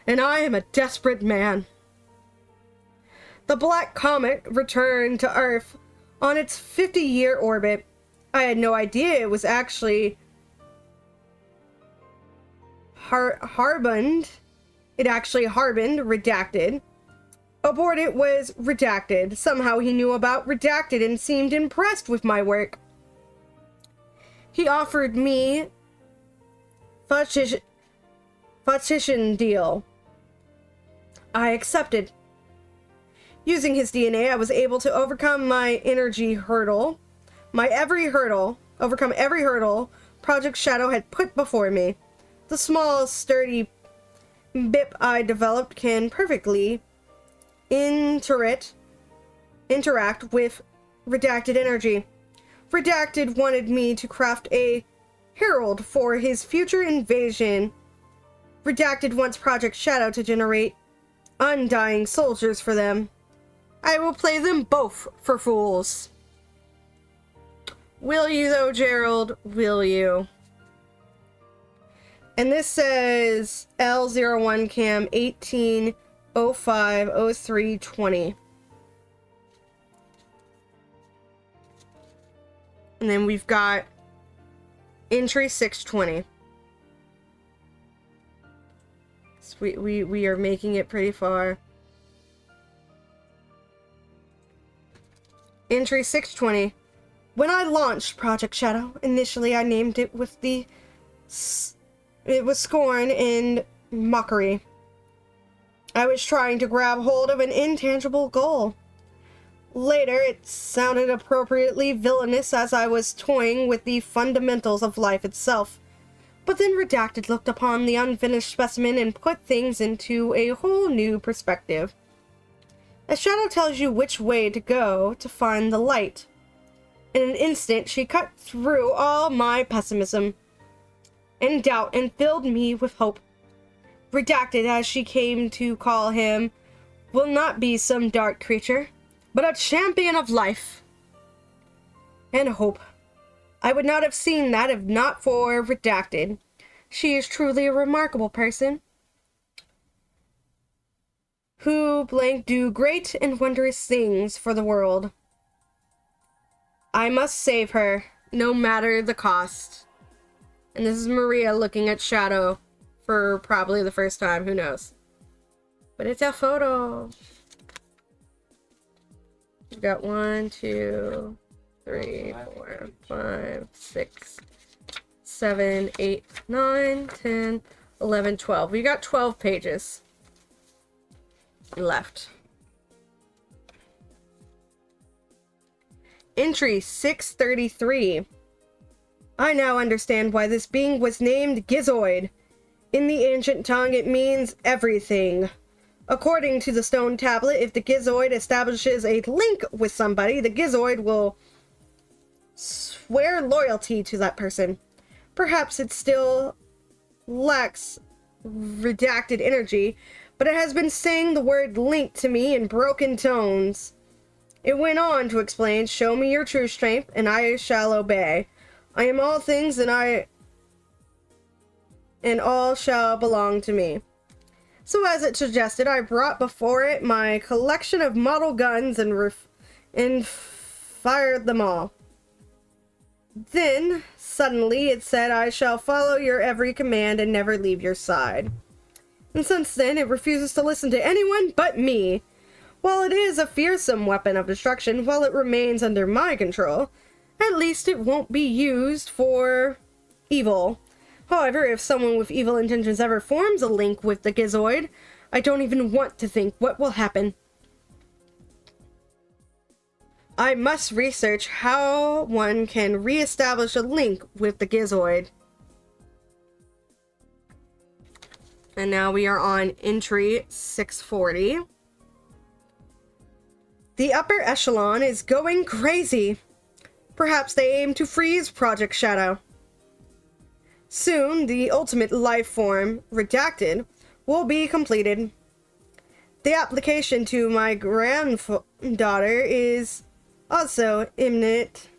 [SPEAKER 1] And I am a desperate man. The Black Comet returned to Earth on its 50-year orbit. I had no idea it was actually harbined. It actually harbined Redacted. Aboard it was Redacted. Somehow he knew about Redacted and seemed impressed with my work. He offered me Faustian deal. I accepted. Using his DNA, I was able to overcome my energy hurdle. Overcome every hurdle Project Shadow had put before me. The small, sturdy BIP I developed can perfectly interact with Redacted energy. Redacted wanted me to craft a herald for his future invasion. Redacted wants Project Shadow to generate undying soldiers for them. I will play them both for fools. Will you, though, Gerald? Will you? And this says L01 Cam 18050320. And then we've got entry 620. So we are making it pretty far. Entry 620. When I launched Project Shadow, initially I named it with it was scorn and mockery. I was trying to grab hold of an intangible goal. Later, it sounded appropriately villainous as I was toying with the fundamentals of life itself. But then Redacted looked upon the unfinished specimen and put things into a whole new perspective. A shadow tells you which way to go to find the light. In an instant, she cut through all my pessimism and doubt and filled me with hope. Redacted, as she came to call him, will not be some dark creature, but a champion of life and hope. I would not have seen that if not for Redacted. She is truly a remarkable person who blank do great and wondrous things for the world. I must save her, no matter the cost. And this is Maria looking at Shadow for probably the first time, who knows. But it's a photo. We've got 1, 2, 3, 4, 5, 6, 7, 8, 9, 10, 11, 12. We got 12 pages left. Entry 633. I now understand why this being was named Gizoid. In the ancient tongue, it means everything. According to the stone tablet, if the Gizoid establishes a link with somebody, the Gizoid will swear loyalty to that person. Perhaps it still lacks redacted energy, but it has been saying the word link to me in broken tones. It went on to explain, show me your true strength, and I shall obey. I am all things, and all shall belong to me. So as it suggested, I brought before it my collection of model guns and fired them all. Then, suddenly, it said, I shall follow your every command and never leave your side. And since then, it refuses to listen to anyone but me. While it is a fearsome weapon of destruction, while it remains under my control, at least it won't be used for evil. However, if someone with evil intentions ever forms a link with the Gizoid, I don't even want to think what will happen. I must research how one can re-establish a link with the Gizoid. And now we are on entry 640. The upper echelon is going crazy. Perhaps they aim to freeze Project Shadow. Soon, the ultimate life form, Redacted, will be completed. The application to my granddaughter is also imminent.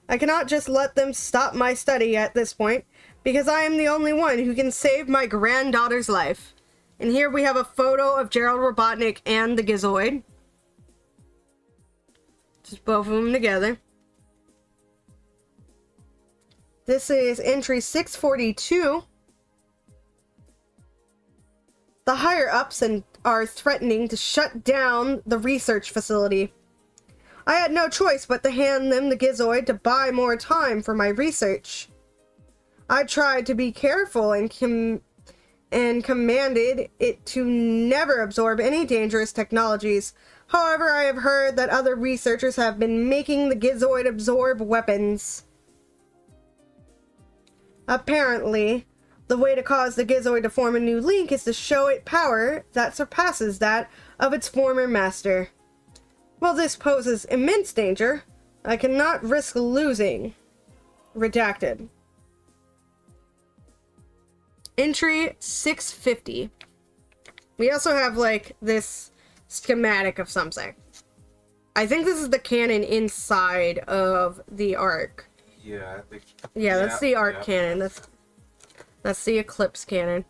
[SPEAKER 1] I cannot just let them stop my study at this point, because I am the only one who can save my granddaughter's life. And here we have a photo of Gerald Robotnik and the Gizoid. Just both of them together. This is entry 642. The higher-ups are threatening to shut down the research facility. I had no choice but to hand them the Gizoid to buy more time for my research. I tried to be careful and commanded it to never absorb any dangerous technologies. However, I have heard that other researchers have been making the Gizoid absorb weapons. Apparently, the way to cause the Gizoid to form a new link is to show it power that surpasses that of its former master. While this poses immense danger, I cannot risk losing. Redacted. Entry 650. We also have, like, this schematic of something. I think this is the cannon inside of the arc.
[SPEAKER 4] Yeah, I think.
[SPEAKER 1] Yeah, that's the arc cannon. That's the Eclipse cannon.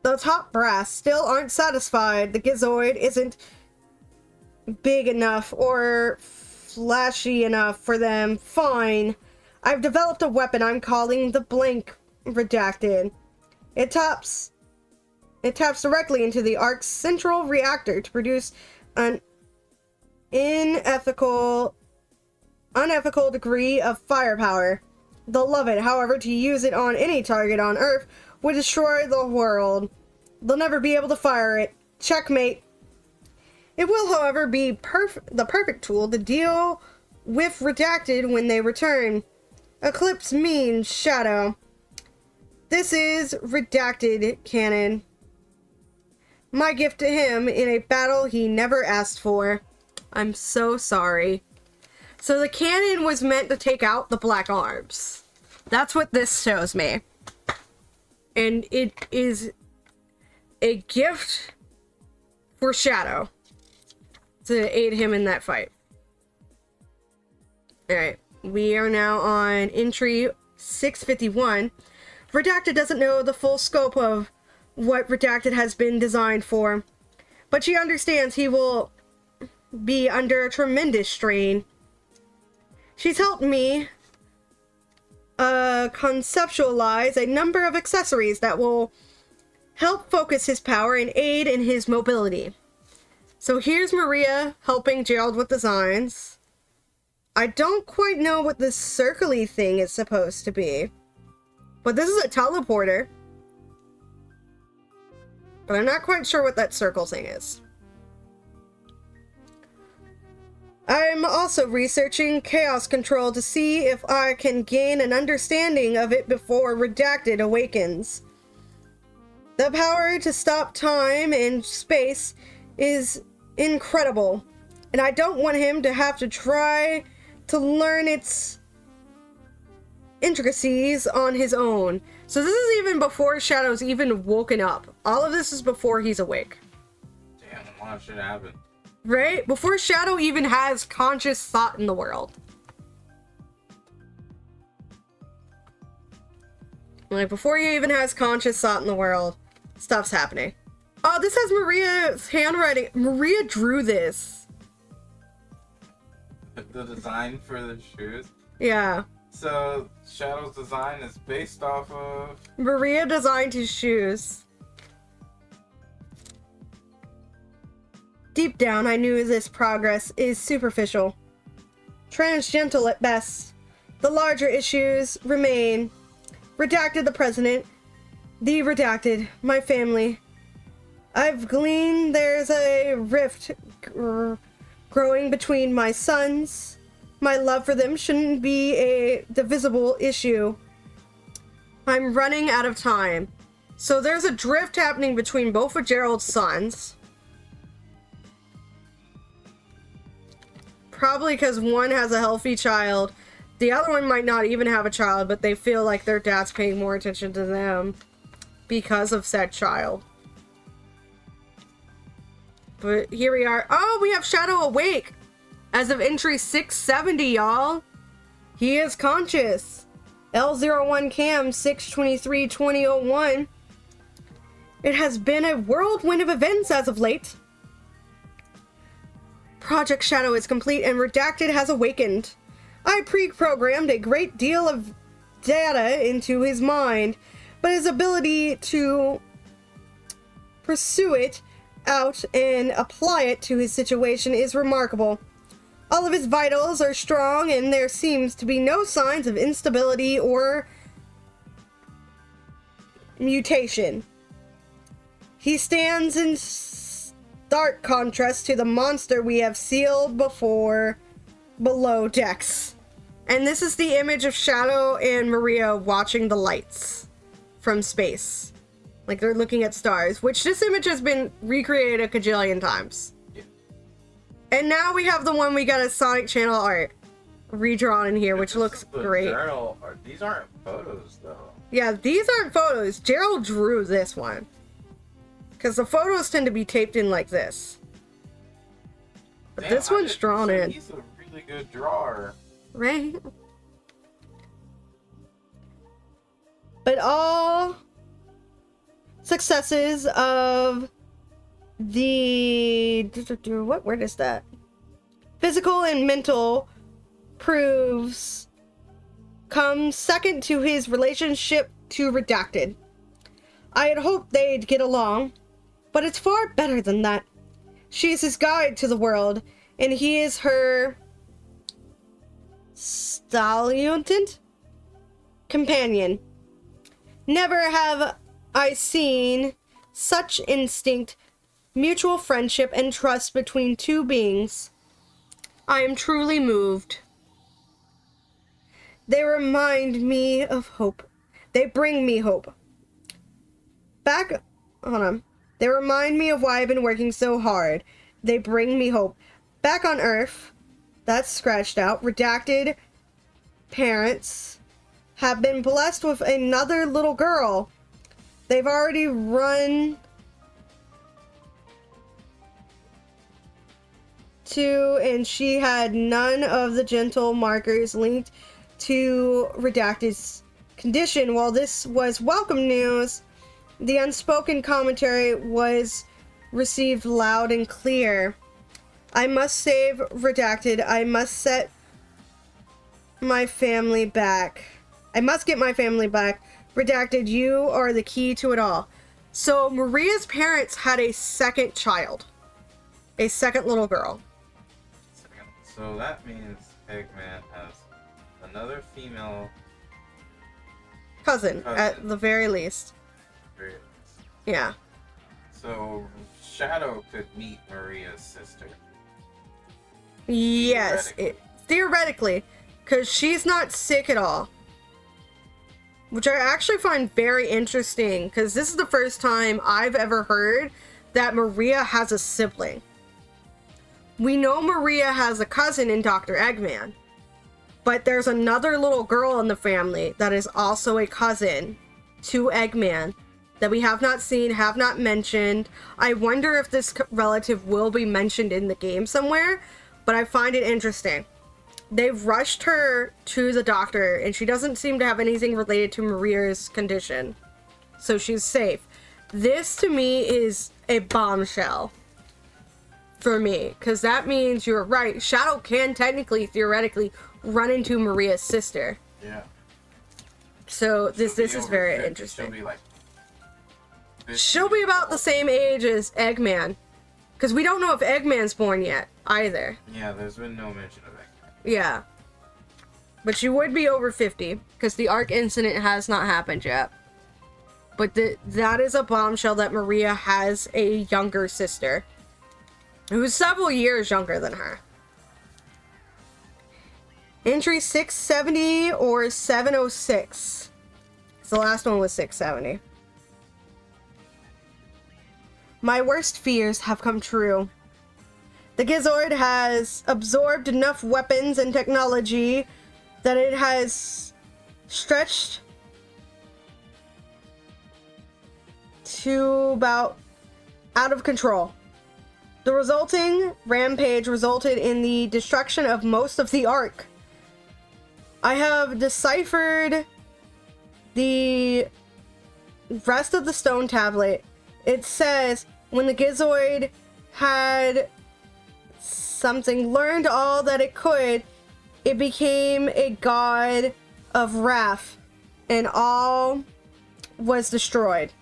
[SPEAKER 1] The top brass still aren't satisfied. The Gizoid isn't big enough or flashy enough for them. Fine. I've developed a weapon I'm calling the Blank Redacted. It taps directly into the arc's central reactor to produce an unethical degree of firepower. They'll love it. However, to use it on any target on Earth would destroy the world. They'll never be able to fire it. Checkmate. It will, however, be the perfect tool to deal with Redacted when they return. Eclipse means shadow. This is Redacted canon. My gift to him in a battle he never asked for. I'm so sorry. So the cannon was meant to take out the Black Arms. That's what this shows me. And it is a gift for Shadow to aid him in that fight. Alright, we are now on entry 651. Redacted doesn't know the full scope of what Redacted has been designed for, but she understands he will be under a tremendous strain. She's helped me conceptualize a number of accessories that will help focus his power and aid in his mobility. So here's Maria helping Gerald with designs. I don't quite know what this circly thing is supposed to be, but this is a teleporter. But I'm not quite sure what that circle thing is. I'm also researching chaos control to see if I can gain an understanding of it before Redacted awakens. The power to stop time and space is incredible, and I don't want him to have to try to learn its intricacies on his own. So this is even before Shadow's even woken up. All of this is before he's awake.
[SPEAKER 3] Damn, a lot of shit happened.
[SPEAKER 1] Right? Before Shadow even has conscious thought in the world. Like, before he even has conscious thought in the world, stuff's happening. Oh, this has Maria's handwriting. Maria drew this.
[SPEAKER 3] The design for the shoes?
[SPEAKER 1] Yeah.
[SPEAKER 3] So, Shadow's design is based off of...
[SPEAKER 1] Maria designed his shoes. Deep down, I knew this progress is superficial. Transgentle at best. The larger issues remain. Redacted the president. The Redacted. My family. I've gleaned there's a rift growing between my sons. My love for them shouldn't be a divisible issue. I'm running out of time. So there's a drift happening between both of Gerald's sons. Probably because one has a healthy child. The other one might not even have a child, but they feel like their dad's paying more attention to them because of said child. But here we are. Oh, we have Shadow awake. As of entry 670, y'all. He is conscious. L01 Cam 623-2001. It has been a whirlwind of events as of late. Project Shadow is complete and Redacted has awakened. I pre-programmed a great deal of data into his mind, but his ability to pursue it out and apply it to his situation is remarkable. All of his vitals are strong and there seems to be no signs of instability or mutation. He stands in stark contrast to the monster we have sealed below decks. And this is the image of Shadow and Maria watching the lights from space. Like they're looking at stars, which this image has been recreated a cajillion times. Yeah. And now we have the one we got as Sonic Channel art redrawn in here, which looks great.
[SPEAKER 3] Gerald, these aren't photos though.
[SPEAKER 1] Yeah, these aren't photos. Gerald drew this one. Because the photos tend to be taped in like this. But
[SPEAKER 3] Damn,
[SPEAKER 1] this one's drawn in.
[SPEAKER 3] He's a really good drawer.
[SPEAKER 1] Right? But all successes of the... What word is that? Physical and mental proves comes second to his relationship to Redacted. I had hoped they'd get along, but it's far better than that. She is his guide to the world, and he is her stallion companion. Never have I seen such instinct, mutual friendship, and trust between two beings. I am truly moved. They remind me of hope. They bring me hope. Hold on. They remind me of why I've been working so hard. They bring me hope. Back on Earth, that's scratched out. Redacted parents have been blessed with another little girl. They've already run to, and she had none of the gentle markers linked to Redacted's condition. While this was welcome news, the unspoken commentary was received loud and clear. I must save Redacted. I must set my family back. I must get my family back. Redacted, you are the key to it all. So Maria's parents had a second child. A second little girl.
[SPEAKER 3] So that means Eggman has another female
[SPEAKER 1] Cousin, at the very least. Yeah.
[SPEAKER 3] So Shadow could meet Maria's sister.
[SPEAKER 1] Yes, theoretically, because she's not sick at all. Which I actually find very interesting, because this is the first time I've ever heard that Maria has a sibling. We know Maria has a cousin in Dr. Eggman, but there's another little girl in the family that is also a cousin to Eggman that we have not seen, have not mentioned. I wonder if this relative will be mentioned in the game somewhere, but I find it interesting. They've rushed her to the doctor, and she doesn't seem to have anything related to Maria's condition. So she's safe. This, to me, is a bombshell. For me. Because that means you're right. Shadow can technically, theoretically, run into Maria's sister.
[SPEAKER 3] Yeah.
[SPEAKER 1] So this is very interesting. She'll be about the same age as Eggman. Because we don't know if Eggman's born yet, either.
[SPEAKER 3] Yeah, there's been no mention of Eggman.
[SPEAKER 1] Yeah. But she would be over 50, because the Ark incident has not happened yet. But that is a bombshell that Maria has a younger sister. Who's several years younger than her. Entry 670 or 706. The last one was 670. My worst fears have come true. The Gizoid has absorbed enough weapons and technology that it has stretched to about out of control. The resulting rampage resulted in the destruction of most of the Ark. I have deciphered the rest of the stone tablet. It says, when the Gizoid had learned all that it could, it became a god of wrath, and all was destroyed.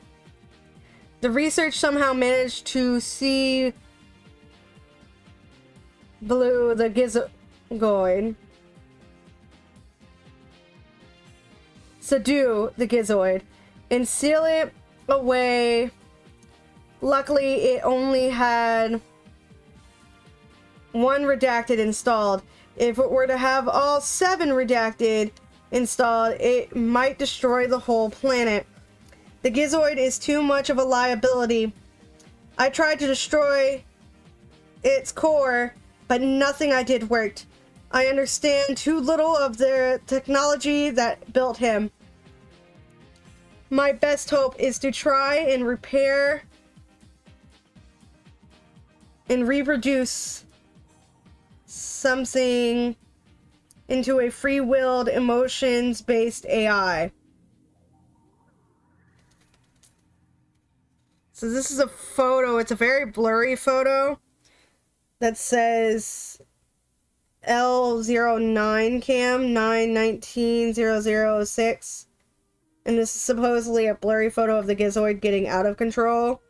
[SPEAKER 1] The research somehow managed to see Blue the Gizoid, subdue the Gizoid, and seal it away. Luckily, it only had one redacted installed. If it were to have all 7 redacted installed, it might destroy the whole planet. The Gizoid is too much of a liability. I tried to destroy its core, but nothing I did worked. I understand too little of the technology that built him. My best hope is to try and repair and reproduce something into a free-willed, emotions-based AI. So this is a photo. It's a very blurry photo that says L09 cam 9190006. And this is supposedly a blurry photo of the Gizoid getting out of control.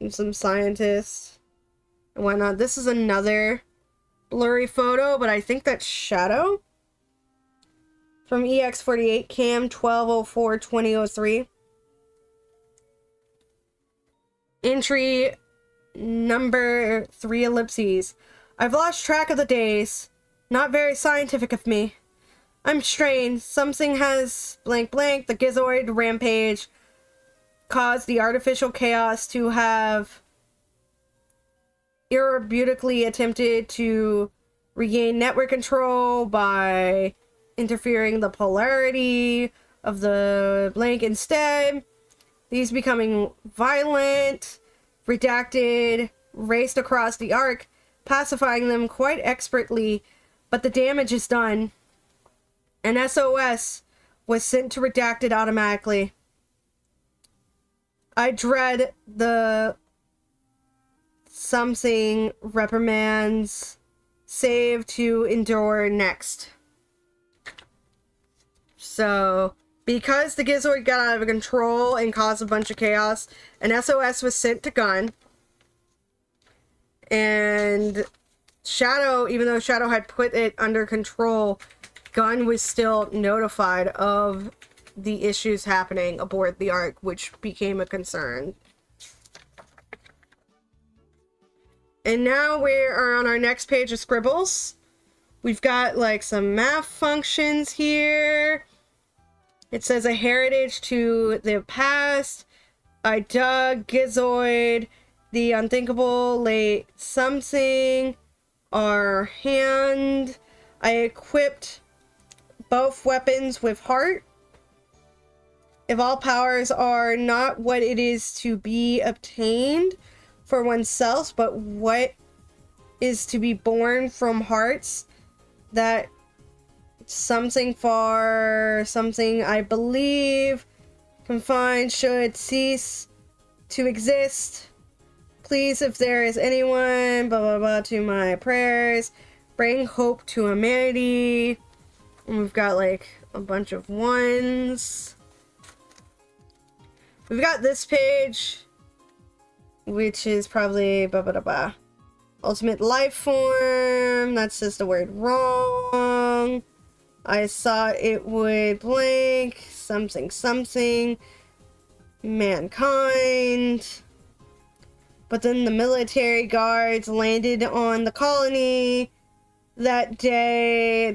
[SPEAKER 1] And some scientists and whatnot. This is another blurry photo, but I think that's Shadow. From EX48 cam 1204-2003. Entry number 3 ellipses. I've lost track of the days. Not very scientific of me. I'm strained. Something has blank blank. The Gizoid rampage caused the artificial chaos to have irrebutably attempted to regain network control by interfering the polarity of the blank instead. These becoming violent, redacted, raced across the arc, pacifying them quite expertly, but the damage is done. An SOS was sent to redacted automatically. I dread the something reprimands save to endure next. So, because the Gizoid got out of control and caused a bunch of chaos, an SOS was sent to Gun. And Shadow, even though Shadow had put it under control, Gun was still notified of the issues happening aboard the Ark, which became a concern. And now we are on our next page of scribbles. We've got like some math functions here. It says a heritage to the past. I dug Gizoid, the unthinkable, late something, our hand. I equipped both weapons with heart. If all powers are not what it is to be obtained for oneself, but what is to be born from hearts, that something for something I believe confined should cease to exist. Please, if there is anyone, blah blah blah, to my prayers, bring hope to humanity. And we've got like a bunch of ones. We've got this page, which is probably blah blah blah. Ultimate life form. That says the word wrong. I thought it would blank something something mankind. But then the military guards landed on the colony that day.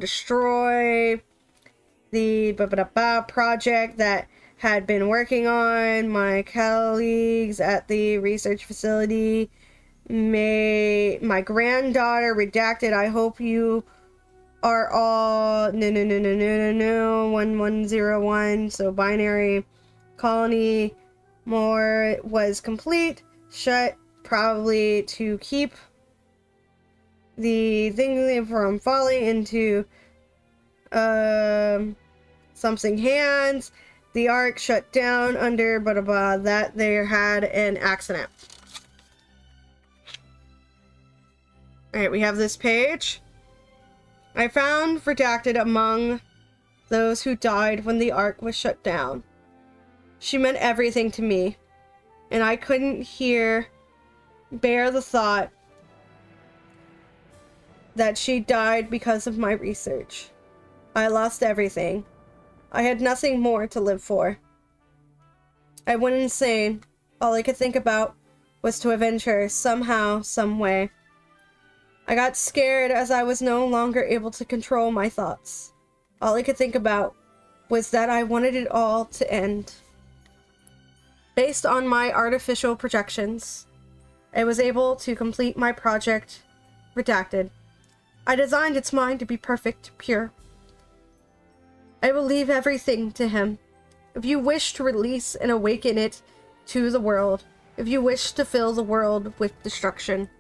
[SPEAKER 1] Destroy the project that had been working on. My colleagues at the research facility. My granddaughter redacted. I hope you are all no 1101. So binary colony more was complete. Shut probably to keep the thing from falling into something hands. The arc shut down under that they had an accident. Alright, we have this page. I found redacted among those who died when the ark was shut down. She meant everything to me, and I couldn't bear the thought that she died because of my research. I lost everything. I had nothing more to live for. I went insane. All I could think about was to avenge her somehow, some way. I got scared as I was no longer able to control my thoughts. All I could think about was that I wanted it all to end. Based on my artificial projections, I was able to complete my project, redacted. I designed its mind to be perfect, pure. I will leave everything to him. If you wish to release and awaken it to the world, if you wish to fill the world with destruction.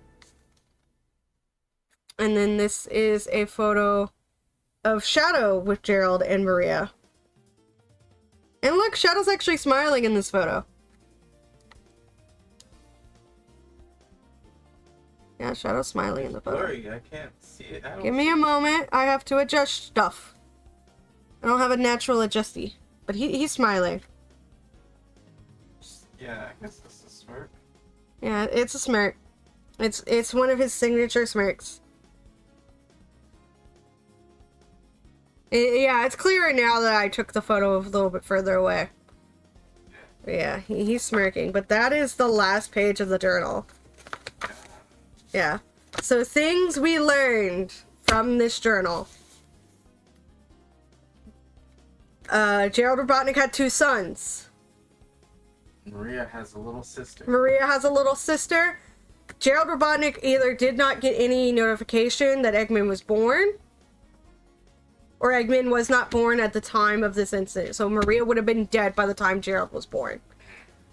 [SPEAKER 1] And then this is a photo of Shadow with Gerald and Maria. And look, Shadow's actually smiling in this photo. Yeah, Shadow's smiling in the photo.
[SPEAKER 3] Blurry, I can't see it.
[SPEAKER 1] Give me a moment. I have to adjust stuff. I don't have a natural adjusty. But he's smiling.
[SPEAKER 3] Yeah, I guess that's a smirk.
[SPEAKER 1] Yeah, it's a smirk. It's one of his signature smirks. Yeah, it's clearer now that I took the photo a little bit further away. Yeah, he's smirking. But that is the last page of the journal. Yeah. So things we learned from this journal. Gerald Robotnik had 2 sons.
[SPEAKER 3] Maria has a little sister.
[SPEAKER 1] Maria has a little sister. Gerald Robotnik either did not get any notification that Eggman was born, or Eggman was not born at the time of this incident. So Maria would have been dead by the time Gerald was born.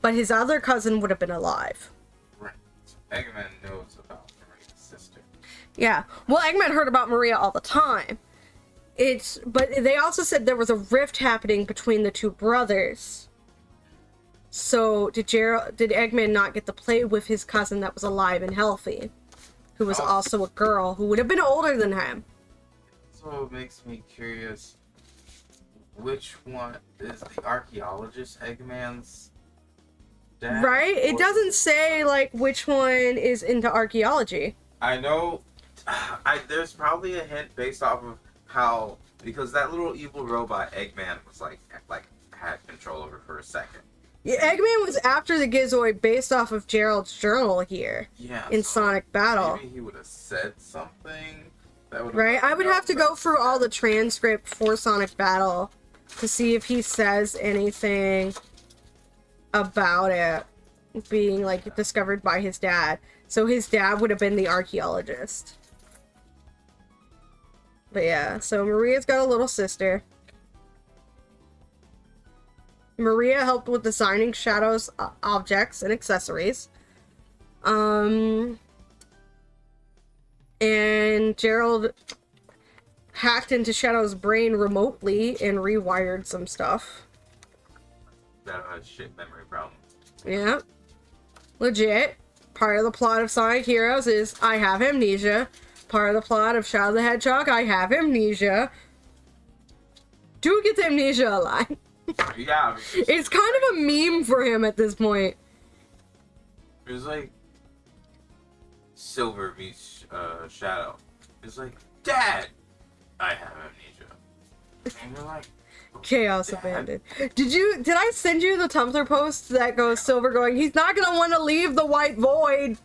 [SPEAKER 1] But his other cousin would have been alive.
[SPEAKER 3] Right. So Eggman knows about Maria's sister.
[SPEAKER 1] Yeah. Well, Eggman heard about Maria all the time. But they also said there was a rift happening between the 2 brothers. So did Eggman not get to play with his cousin that was alive and healthy, who was also a girl who would have been older than him?
[SPEAKER 3] So it makes me curious, which one is the archaeologist Eggman's dad?
[SPEAKER 1] Right? It doesn't say like which one is into archaeology.
[SPEAKER 3] I know there's probably a hint based off of how, because that little evil robot Eggman was like had control over for a second.
[SPEAKER 1] Yeah, Eggman was after the Gizoid based off of Gerald's journal here.
[SPEAKER 3] Yeah.
[SPEAKER 1] In Sonic Battle.
[SPEAKER 3] Maybe he would have said something.
[SPEAKER 1] Right? I would have to go through all the transcript for Sonic Battle to see if he says anything about it being like discovered by his dad. So his dad would have been the archaeologist. But yeah, so Maria's got a little sister. Maria helped with designing Shadow's objects and accessories. And Gerald hacked into Shadow's brain remotely and rewired some stuff.
[SPEAKER 3] That has shit memory problem.
[SPEAKER 1] Yeah. Legit. Part of the plot of Sonic Heroes is I have amnesia. Part of the plot of Shadow the Hedgehog, I have amnesia. Dude gets amnesia a lot.
[SPEAKER 3] Yeah.
[SPEAKER 1] It's kind of a meme for him at this point.
[SPEAKER 3] It was like Silver meets Shadow. It's like, Dad, I have amnesia. And you're like,
[SPEAKER 1] Chaos abandoned. Did I send you the Tumblr post that goes Silver going, he's not gonna want to leave the white void.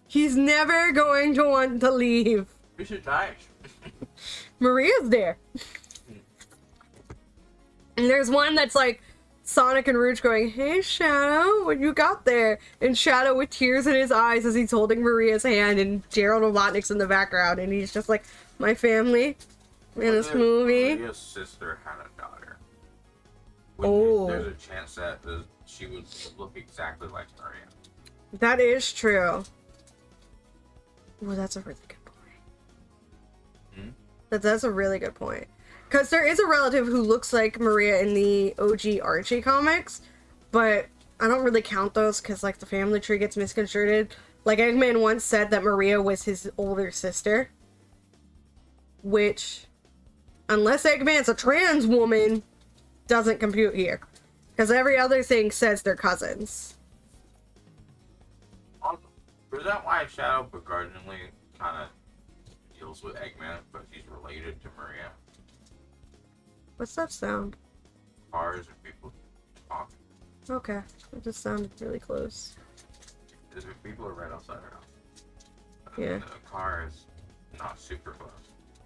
[SPEAKER 1] He's never going to want to leave.
[SPEAKER 3] We should die.
[SPEAKER 1] Maria's there. And there's one that's like Sonic and Rouge going, hey Shadow, what you got there? And Shadow with tears in his eyes as he's holding Maria's hand, and Gerald Robotnik's in the background, and he's just like, my family in this movie.
[SPEAKER 3] Maria's sister had a daughter. There's a chance that she would look exactly like Maria.
[SPEAKER 1] That is true. Well, that's a really good point. That's a really good point. Because there is a relative who looks like Maria in the OG Archie comics, but I don't really count those because, like, the family tree gets misconstrued. Like, Eggman once said that Maria was his older sister, which, unless Eggman's a trans woman, doesn't compute here. Because every other thing says they're cousins.
[SPEAKER 3] Is that why Shadow begrudgingly kind of deals with Eggman, but he's related to Maria?
[SPEAKER 1] What's that sound?
[SPEAKER 3] Cars and people talking.
[SPEAKER 1] Okay, it just sounded really close.
[SPEAKER 3] If people are right outside our house.
[SPEAKER 1] Yeah.
[SPEAKER 3] The car is not super close.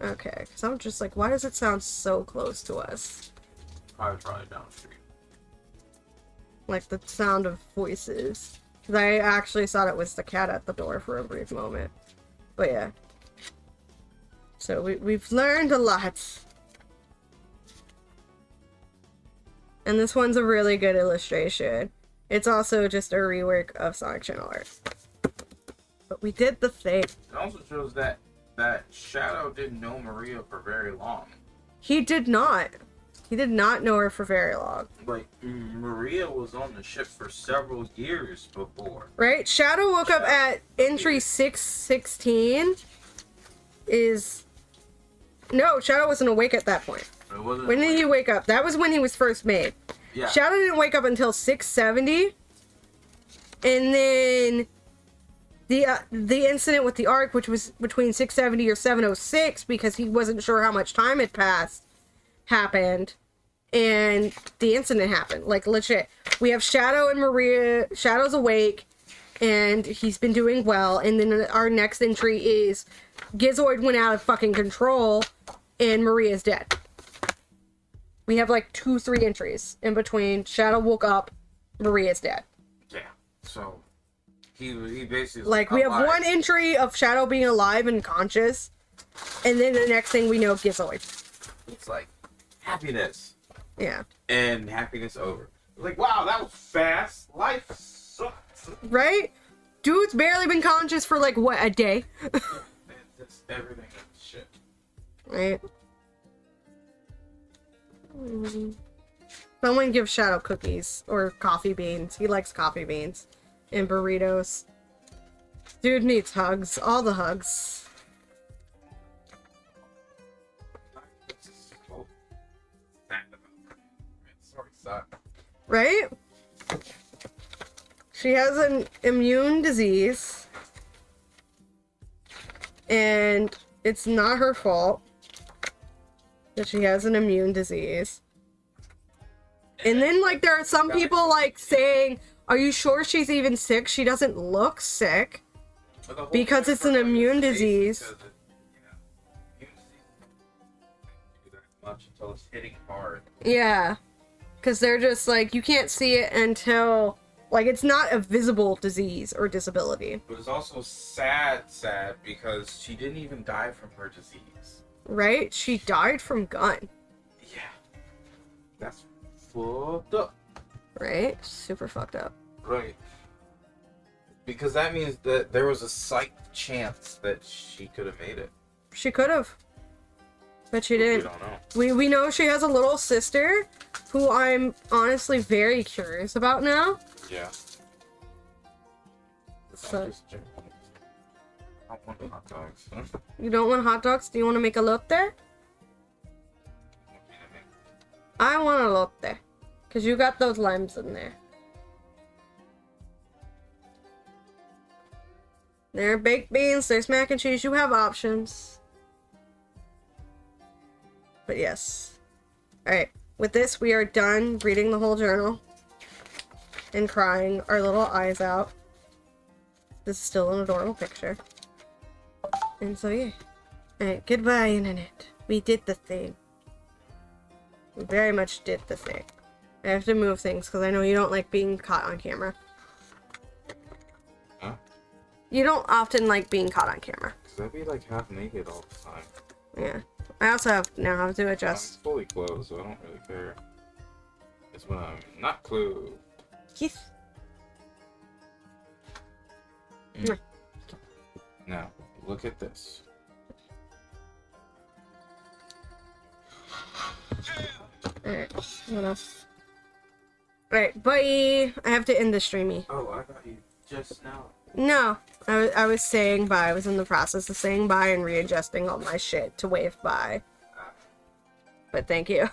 [SPEAKER 1] Okay, because I'm just like, why does it sound so close to us?
[SPEAKER 3] Car's probably down the street.
[SPEAKER 1] Like the sound of voices. Because I actually thought it was the cat at the door for a brief moment. But yeah. So we've learned a lot. And this one's a really good illustration. It's also just a rework of Sonic Channel art. But we did the thing.
[SPEAKER 3] It also shows that Shadow didn't know Maria for very long.
[SPEAKER 1] He did not. He did not know her for very long.
[SPEAKER 3] Like, Maria was on the ship for several years before.
[SPEAKER 1] Right? Shadow woke up at entry 616. No, Shadow wasn't awake at that point. When did he wake up? That was when he was first made.
[SPEAKER 3] Yeah.
[SPEAKER 1] Shadow didn't wake up until 670. And then the incident with the Ark, which was between 670 or 706, because he wasn't sure how much time had passed, happened. And the incident happened. Like, legit. We have Shadow and Maria. Shadow's awake. and he's been doing well. And then our next entry is Gizoid went out of fucking control, and Maria's dead. We have like 2-3 entries in between. Shadow woke up, Maria's dead.
[SPEAKER 3] Yeah. So he basically
[SPEAKER 1] like we have
[SPEAKER 3] alive.
[SPEAKER 1] one entry of Shadow being alive and conscious, and then the next thing we know, Gizoid.
[SPEAKER 3] It's like happiness.
[SPEAKER 1] Yeah.
[SPEAKER 3] And happiness over. Like, wow, that was fast. Life sucks.
[SPEAKER 1] Right? Dude's barely been conscious for like what, a day?
[SPEAKER 3] Just everything is shit.
[SPEAKER 1] Right? Someone give Shadow cookies or coffee beans. He likes coffee beans and burritos. Dude needs hugs. All the hugs. Right? She has an immune disease. And it's not her fault that she has an immune disease. And then, like, there are some people, like, saying, are you sure she's even sick? She doesn't look sick. Because it's an immune disease.
[SPEAKER 3] Until it's hitting hard.
[SPEAKER 1] Yeah. Because they're just, like, you can't see it until, like, it's not a visible disease or disability.
[SPEAKER 3] But it's also sad, because she didn't even die from her disease.
[SPEAKER 1] Right? She died from gun.
[SPEAKER 3] Yeah. That's fucked up.
[SPEAKER 1] Right? Super fucked up.
[SPEAKER 3] Right. Because that means that there was a slight chance that she could have made it.
[SPEAKER 1] She could have. But she didn't.
[SPEAKER 3] We don't know.
[SPEAKER 1] We know she has a little sister who I'm honestly very curious about now.
[SPEAKER 3] Yeah.
[SPEAKER 1] So,
[SPEAKER 3] I want the hot dogs.
[SPEAKER 1] you don't want hot dogs? Do you want to make a lotte? I want a lotte. Because you got those limes in there. There are baked beans, there's mac and cheese. You have options. But yes. Alright. With this, we are done reading the whole journal. And crying our little eyes out. This is still an adorable picture. And so, yeah. Alright, goodbye, Internet. We did the thing. We very much did the thing. I have to move things because I know you don't like being caught on camera.
[SPEAKER 3] Huh?
[SPEAKER 1] You don't often like being caught on camera.
[SPEAKER 3] Because I'd be like half naked all the time.
[SPEAKER 1] Yeah. I also have now to
[SPEAKER 3] I'm
[SPEAKER 1] adjust.
[SPEAKER 3] fully clothed, so I don't really care. It's when I'm not clothed.
[SPEAKER 1] Kiss.
[SPEAKER 3] Now, look at this.
[SPEAKER 1] Alright, what else? Alright, bye! I have to end the streamy.
[SPEAKER 3] Oh, I thought you just now.
[SPEAKER 1] No, I was saying bye. I was in the process of saying bye and readjusting all my shit to wave bye. But thank you.